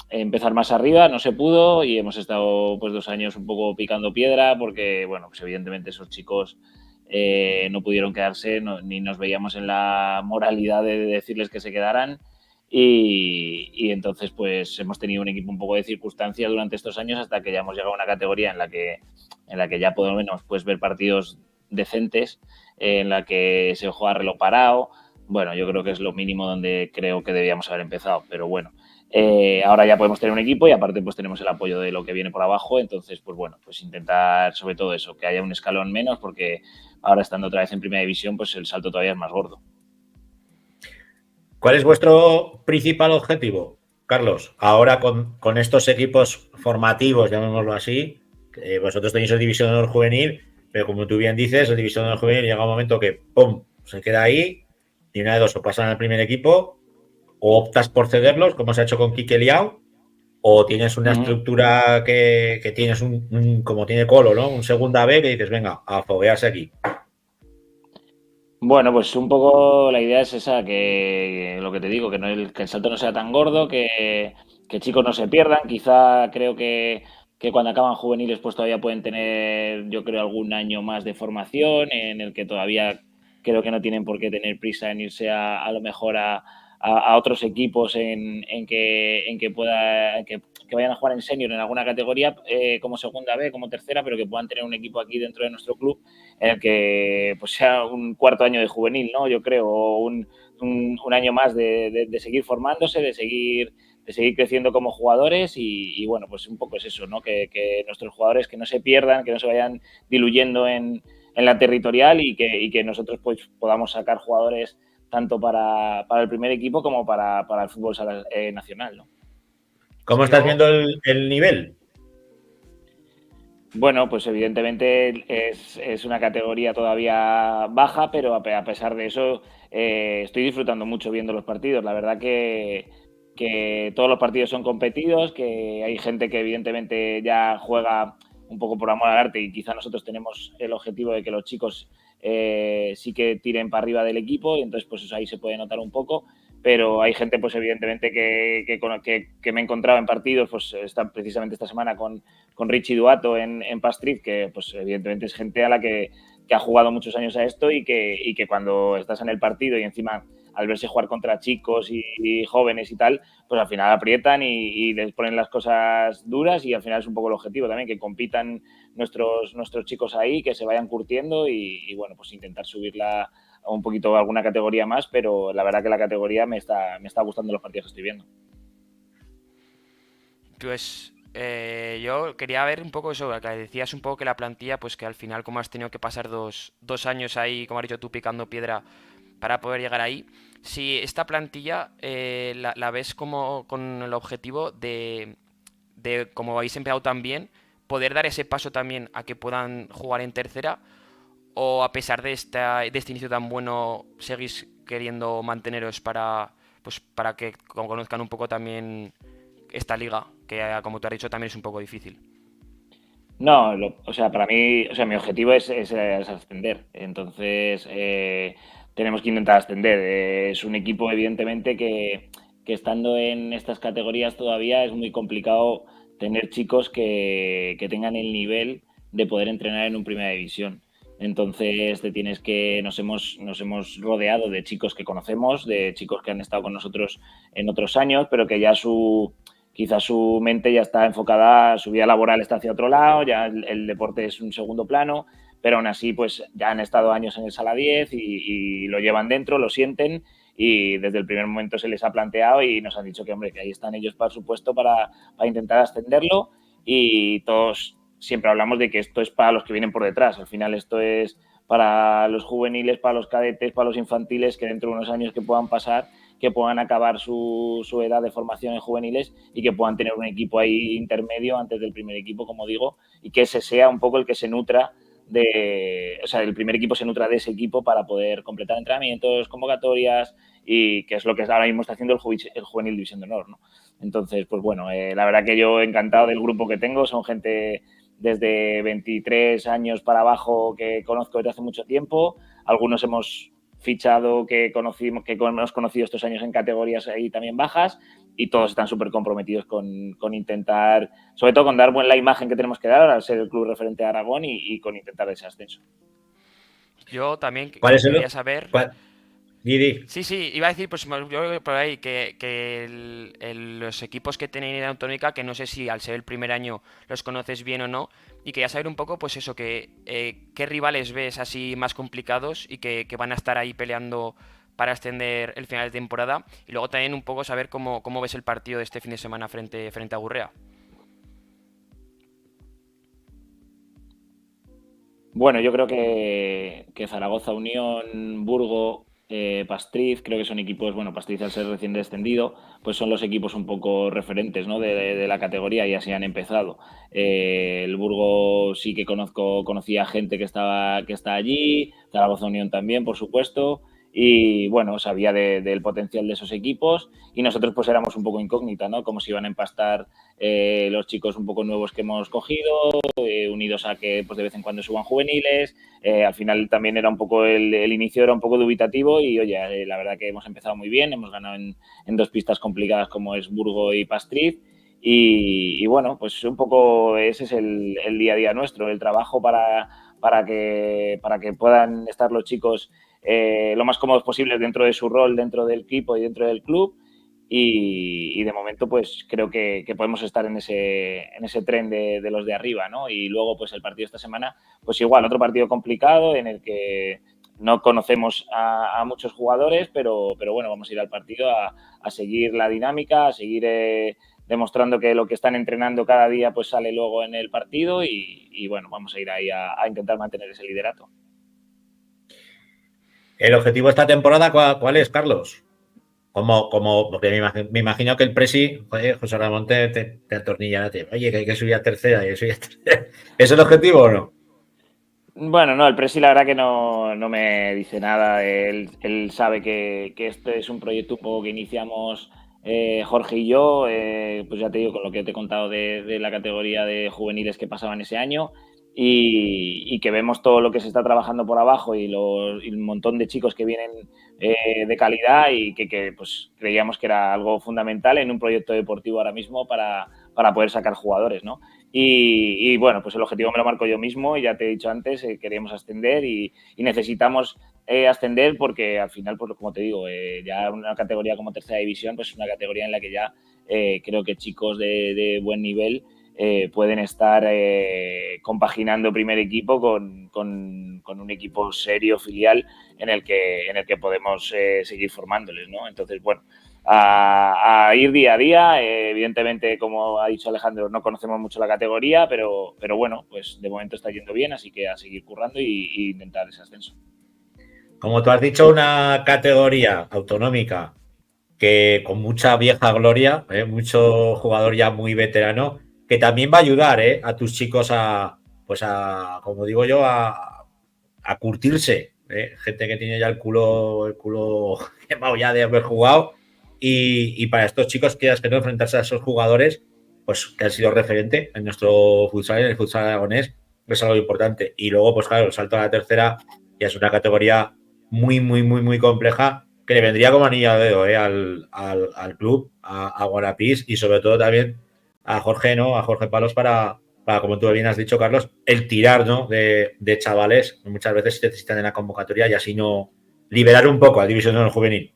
empezar más arriba, no se pudo y hemos estado pues 2 años un poco picando piedra porque, bueno, pues evidentemente esos chicos no pudieron quedarse, ni nos veíamos en la moralidad de decirles que se quedaran y entonces pues hemos tenido un equipo un poco de circunstancia durante estos años hasta que ya hemos llegado a una categoría en la que ya por lo menos puedes ver partidos decentes, en la que se juega a reloj parado. Bueno, yo creo que es lo mínimo donde creo que debíamos haber empezado, pero bueno. Ahora ya podemos tener un equipo y aparte pues tenemos el apoyo de lo que viene por abajo, entonces pues bueno, pues intentar sobre todo eso, que haya un escalón menos porque ahora estando otra vez en primera división pues el salto todavía es más gordo. ¿Cuál es vuestro principal objetivo, Carlos? Ahora con estos equipos formativos, llamémoslo así, vosotros tenéis el División de Honor Juvenil, pero como tú bien dices, el División de Honor Juvenil llega un momento que ¡pum! Se queda ahí, y una de dos, o pasan al primer equipo, o optas por cederlos, como se ha hecho con Quique Liao, o tienes una estructura que tienes como tiene Colo, ¿no? Un segunda B que dices, venga, a foguearse aquí. Bueno, pues un poco la idea es esa, que lo que te digo, que el salto no sea tan gordo, que chicos no se pierdan. Quizá creo que cuando acaban juveniles pues todavía pueden tener, yo creo, algún año más de formación en el que todavía creo que no tienen por qué tener prisa en irse a lo mejor a otros equipos en que vayan a jugar en senior en alguna categoría como segunda B, como tercera, pero que puedan tener un equipo aquí dentro de nuestro club en el que pues sea un cuarto año de juvenil, ¿no? Yo creo, o un año más de seguir formándose, de seguir creciendo como jugadores y bueno, pues un poco es eso, ¿no? Que nuestros jugadores que no se pierdan, que no se vayan diluyendo en la territorial y que nosotros pues podamos sacar jugadores tanto para el primer equipo como para el fútbol nacional, ¿no? ¿Cómo estás viendo el nivel? Bueno, pues evidentemente es una categoría todavía baja, pero a pesar de eso estoy disfrutando mucho viendo los partidos. La verdad que todos los partidos son competidos, que hay gente que evidentemente ya juega un poco por amor al arte y quizá nosotros tenemos el objetivo de que los chicos sí que tiren para arriba del equipo y entonces pues eso ahí se puede notar un poco. Pero hay gente, pues evidentemente, que me he encontrado en partidos, pues está precisamente esta semana con Richie Duato en Pastriz, que pues evidentemente es gente a la que ha jugado muchos años a esto y que cuando estás en el partido y encima al verse jugar contra chicos y jóvenes y tal, pues al final aprietan y les ponen las cosas duras y al final es un poco el objetivo también, que compitan nuestros chicos ahí, que se vayan curtiendo y bueno, pues intentar subirla un poquito a alguna categoría más, pero la verdad que la categoría me está gustando los partidos que estoy viendo. Pues yo quería ver un poco eso, que decías un poco que la plantilla, pues que al final como has tenido que pasar dos años ahí, como has dicho tú, picando piedra para poder llegar ahí, si esta plantilla la ves como con el objetivo de como habéis empezado tan bien, poder dar ese paso también a que puedan jugar en tercera, o a pesar de este inicio tan bueno, seguís queriendo manteneros para que conozcan un poco también esta liga, que como tú has dicho también es un poco difícil. No, o sea, para mí, o sea, mi objetivo es ascender. Entonces, tenemos que intentar ascender. Es un equipo, evidentemente, que estando en estas categorías todavía es muy complicado tener chicos que tengan el nivel de poder entrenar en un primera división. Entonces, nos hemos rodeado de chicos que conocemos, de chicos que han estado con nosotros en otros años, pero que ya quizás su mente ya está enfocada, su vida laboral está hacia otro lado, ya el deporte es un segundo plano, pero aún así pues ya han estado años en el Sala 10 y lo llevan dentro, lo sienten y desde el primer momento se les ha planteado y nos han dicho que, hombre, que ahí están ellos, por supuesto, para intentar ascenderlo y todos siempre hablamos de que esto es para los que vienen por detrás, al final esto es para los juveniles, para los cadetes, para los infantiles, que dentro de unos años que puedan pasar, que puedan acabar su edad de formación en juveniles y que puedan tener un equipo ahí intermedio antes del primer equipo, como digo, y que ese sea un poco el que se nutra el primer equipo se nutra de ese equipo para poder completar entrenamientos, convocatorias y que es lo que ahora mismo está haciendo el Juvenil División de Honor, ¿no? Entonces, pues bueno, la verdad que yo encantado del grupo que tengo, son gente desde 23 años para abajo que conozco desde hace mucho tiempo, algunos hemos fichado que hemos conocido estos años en categorías ahí también bajas y todos están súper comprometidos con intentar, sobre todo con dar buena la imagen que tenemos que dar al ser el club referente a Aragón y con intentar ese ascenso. Yo también ¿Cuál es quería saber... Didi. Sí, iba a decir, pues yo por ahí que los equipos que tienen en autonómica, que no sé si al ser el primer año los conoces bien o no, y quería saber un poco, pues eso, qué rivales ves así más complicados y que van a estar ahí peleando para ascender el final de temporada, y luego también un poco saber cómo ves el partido de este fin de semana frente a Gurrea. Bueno, yo creo que Zaragoza, Unión, Burgo, Pastriz, creo que son equipos, bueno, Pastriz al ser recién descendido, pues son los equipos un poco referentes, ¿no? de la categoría y así han empezado. El Burgo sí que conocía gente que está allí, Zaragoza Unión también, por supuesto, y bueno, sabía del potencial de esos equipos y nosotros pues éramos un poco incógnita, ¿no? Cómo se iban a empastar los chicos un poco nuevos que hemos cogido, unidos a que pues de vez en cuando suban juveniles. Al final también era un poco el inicio era un poco dubitativo y oye, la verdad que hemos empezado muy bien, hemos ganado en dos pistas complicadas como es Burgo y Pastriz y bueno, pues un poco ese es el día a día nuestro, el trabajo para que puedan estar los chicos lo más cómodos posibles dentro de su rol, dentro del equipo y dentro del club. Y de momento pues creo que podemos estar en ese tren de los de arriba, ¿no? Y luego pues el partido esta semana, pues igual, otro partido complicado en el que no conocemos a muchos jugadores, pero bueno, vamos a ir al partido a seguir la dinámica, a seguir demostrando que lo que están entrenando cada día pues sale luego en el partido y bueno, vamos a ir ahí a intentar mantener ese liderato. ¿El objetivo de esta temporada cuál es, Carlos? Porque me imagino que el Presi, José Ramón, te atornilla, oye, que hay que subir a tercera. ¿Es el objetivo o no? Bueno, no, el Presi la verdad que no me dice nada. Él sabe que este es un proyecto un poco que iniciamos Jorge y yo, pues ya te digo, con lo que te he contado de la categoría de juveniles que pasaban ese año. Y que vemos todo lo que se está trabajando por abajo y un montón de chicos que vienen de calidad y que pues creíamos que era algo fundamental en un proyecto deportivo ahora mismo para poder sacar jugadores, ¿no? Y bueno, pues el objetivo me lo marco yo mismo y ya te he dicho antes, queríamos ascender y necesitamos ascender porque al final, pues como te digo, ya una categoría como tercera división, pues es una categoría en la que ya creo que chicos de buen nivel pueden estar compaginando primer equipo con un equipo serio, filial, en el que podemos seguir formándoles, ¿no? Entonces, bueno, a ir día a día. Evidentemente, como ha dicho Alejandro, no conocemos mucho la categoría, pero bueno, pues de momento está yendo bien, así que a seguir currando y intentar ese ascenso. Como tú has dicho, una categoría autonómica que con mucha vieja gloria, mucho jugador ya muy veterano, que también va a ayudar a tus chicos como digo yo, a curtirse. Gente que tiene ya el culo quemado ya de haber jugado y para estos chicos que no enfrentarse a esos jugadores pues que han sido referente en nuestro futsal, en el futsal aragonés, es algo importante. Y luego, pues claro, el salto a la tercera ya es una categoría muy compleja que le vendría como anillo al dedo al club, a Guarapís y sobre todo también a Jorge, ¿no? A Jorge Palos para, como tú bien has dicho, Carlos, el tirar, ¿no? de chavales que muchas veces se necesitan en la convocatoria y así no liberar un poco a División de Honor Juvenil.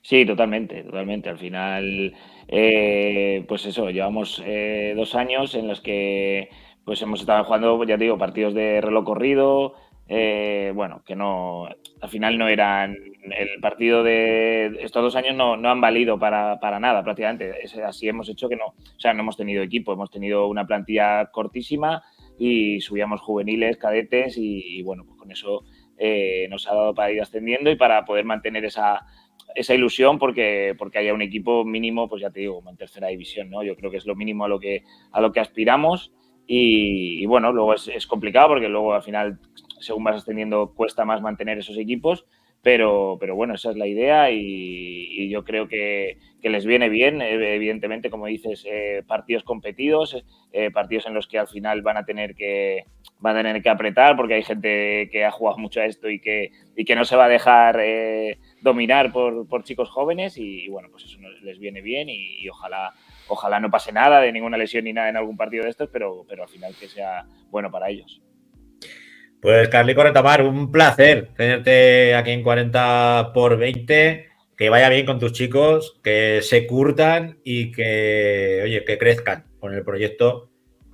Sí, totalmente. Al final, pues eso, llevamos 2 años en los que pues hemos estado jugando, ya te digo, partidos de reloj corrido, bueno, que no, al final no eran, el partido de estos 2 años no han valido para nada prácticamente. Así hemos hecho que no, o sea, no hemos tenido equipo, hemos tenido una plantilla cortísima y subíamos juveniles, cadetes y bueno, pues con eso nos ha dado para ir ascendiendo y para poder mantener esa ilusión porque haya un equipo mínimo, pues ya te digo, como en tercera división, ¿no? Yo creo que es lo mínimo a lo que aspiramos y bueno, luego es complicado porque luego al final, según vas ascendiendo, cuesta más mantener esos equipos, pero bueno, esa es la idea y yo creo que les viene bien, evidentemente, como dices, partidos competidos, partidos en los que al final van a tener que apretar porque hay gente que ha jugado mucho a esto y que no se va a dejar dominar por chicos jóvenes y bueno, pues eso les viene bien y ojalá no pase nada de ninguna lesión ni nada en algún partido de estos, pero al final que sea bueno para ellos. Pues Carlico Retamar, un placer tenerte aquí en 40x20, que vaya bien con tus chicos, que se curtan y que crezcan con el proyecto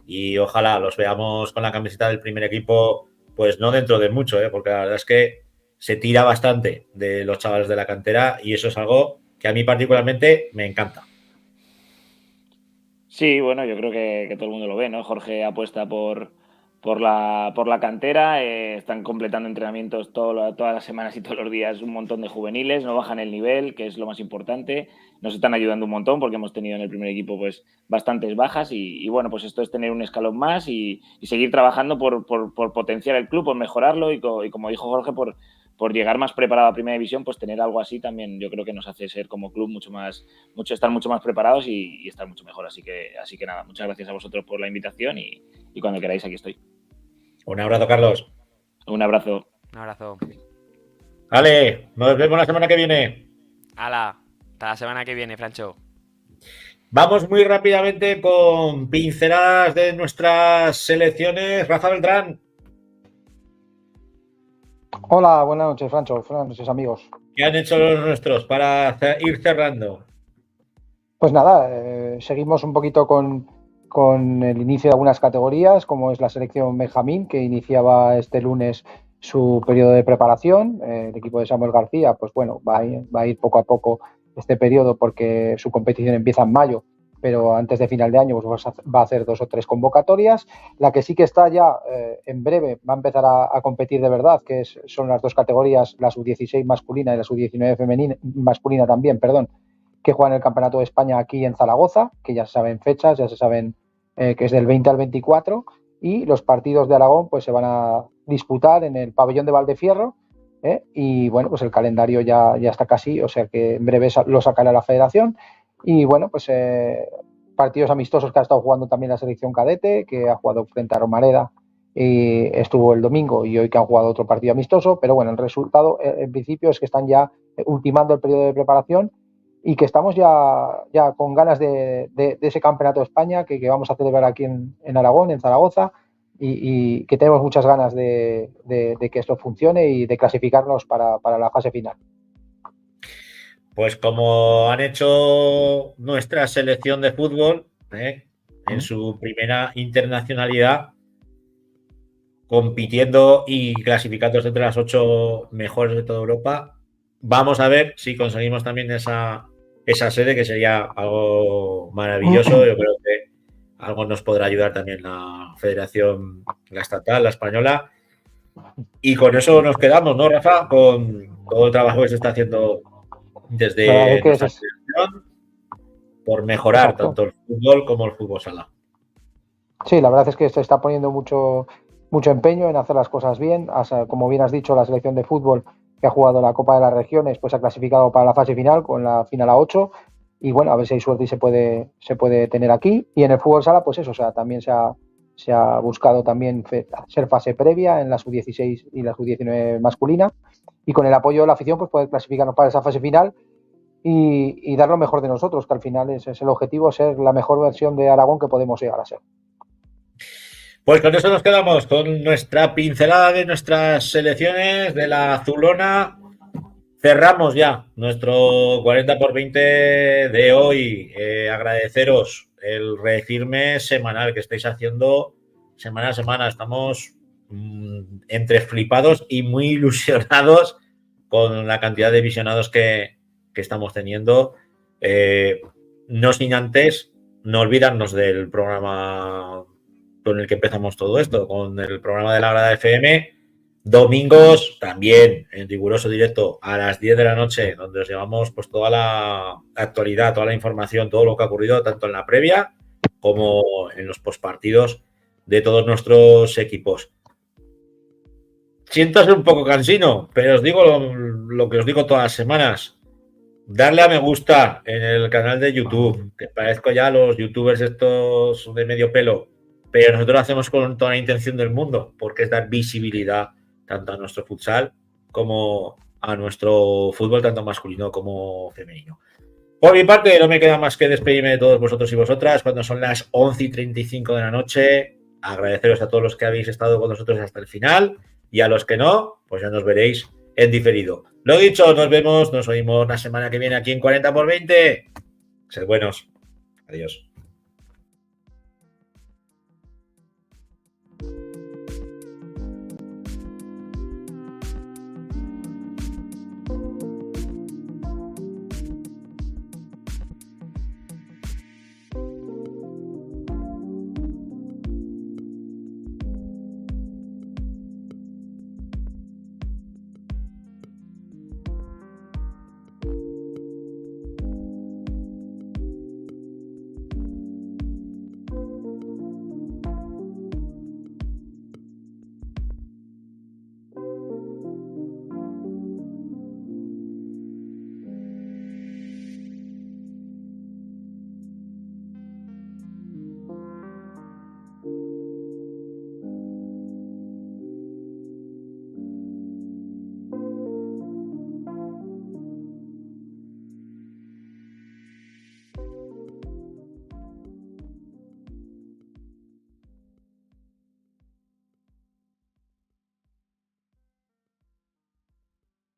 y ojalá los veamos con la camiseta del primer equipo, pues no dentro de mucho, porque la verdad es que se tira bastante de los chavales de la cantera y eso es algo que a mí particularmente me encanta. Sí, bueno, yo creo que todo el mundo lo ve, ¿no? Jorge apuesta por la cantera, están completando entrenamientos todas las semanas y todos los días un montón de juveniles, no bajan el nivel, que es lo más importante, nos están ayudando un montón porque hemos tenido en el primer equipo pues bastantes bajas y bueno, pues esto es tener un escalón más y seguir trabajando por potenciar el club, por mejorarlo y como dijo Jorge, por llegar más preparado a Primera División, pues tener algo así también yo creo que nos hace ser como club estar mucho más preparados y estar mucho mejor. Así que nada, muchas gracias a vosotros por la invitación y cuando queráis aquí estoy. Un abrazo, Carlos. Un abrazo. Un abrazo. Vale, nos vemos la semana que viene. Hala, hasta la semana que viene, Francho. Vamos muy rápidamente con pinceladas de nuestras selecciones. Rafa Beltrán. Hola, buenas noches, Francho. Buenas noches, amigos. ¿Qué han hecho los nuestros para ir cerrando? Pues nada, seguimos un poquito con el inicio de algunas categorías, como es la selección Benjamín, que iniciaba este lunes su periodo de preparación. El equipo de Samuel García, pues bueno, va a ir poco a poco este periodo porque su competición empieza en mayo, pero antes de final de año pues va a hacer 2 o 3 convocatorias. La que sí que está ya en breve va a empezar a competir de verdad, que son las 2 categorías, la sub-16 masculina y la sub-19 femenina, masculina también, perdón, que juegan el Campeonato de España aquí en Zaragoza, que ya se saben fechas, ya se saben que es del 20 al 24, y los partidos de Aragón pues se van a disputar en el pabellón de Valdefierro, y bueno, pues el calendario ya está casi, o sea que en breve lo sacará la federación. Y bueno, pues partidos amistosos que ha estado jugando también la selección cadete, que ha jugado frente a Romareda y estuvo el domingo y hoy que han jugado otro partido amistoso, pero bueno, el resultado en principio es que están ya ultimando el periodo de preparación y que estamos ya con ganas de ese campeonato de España que vamos a celebrar aquí en Aragón, en Zaragoza, y que tenemos muchas ganas de que esto funcione y de clasificarnos para la fase final. Pues como han hecho nuestra selección de fútbol, en su primera internacionalidad, compitiendo y clasificándose entre las 8 mejores de toda Europa, vamos a ver si conseguimos también esa sede, que sería algo maravilloso. Yo creo que algo nos podrá ayudar también la federación, la estatal, la española. Y con eso nos quedamos, ¿no, Rafa? Con todo el trabajo que se está haciendo desde nuestra selección por mejorar tanto el fútbol como el fútbol sala. Sí, la verdad es que se está poniendo mucho empeño en hacer las cosas bien. Como bien has dicho, la selección de fútbol que ha jugado la Copa de las Regiones pues ha clasificado para la fase final con la final a 8 bueno, a ver si hay suerte y se puede tener aquí. Y en el fútbol sala, pues eso, o sea, también se ha buscado también ser fase previa en la sub-16 y la sub-19 masculina, y con el apoyo de la afición pues poder clasificarnos para esa fase final y dar lo mejor de nosotros, que al final es el objetivo, ser la mejor versión de Aragón que podemos llegar a ser. Pues con eso nos quedamos, con nuestra pincelada de nuestras selecciones de la azulona. Cerramos ya nuestro 40x20 de hoy. Agradeceros el redirme semanal que estáis haciendo semana a semana. Estamos entre flipados y muy ilusionados con la cantidad de visionados que estamos teniendo. No sin antes no olvidarnos del programa con el que empezamos todo esto, con el programa de la Grada FM. Domingos también en riguroso directo a las 10 de la noche, donde os llevamos pues toda la actualidad, toda la información, todo lo que ha ocurrido tanto en la previa como en los postpartidos de todos nuestros equipos. Siento ser un poco cansino, pero os digo lo que os digo todas las semanas. Darle a me gusta en el canal de YouTube, que parezco ya los youtubers estos de medio pelo, pero nosotros lo hacemos con toda la intención del mundo, porque es dar visibilidad tanto a nuestro futsal como a nuestro fútbol, tanto masculino como femenino. Por mi parte, no me queda más que despedirme de todos vosotros y vosotras cuando son las 11:35 de la noche. Agradeceros a todos los que habéis estado con nosotros hasta el final, y a los que no, pues ya nos veréis en diferido. Lo dicho, nos oímos la semana que viene aquí en 40x20. Sed buenos. Adiós.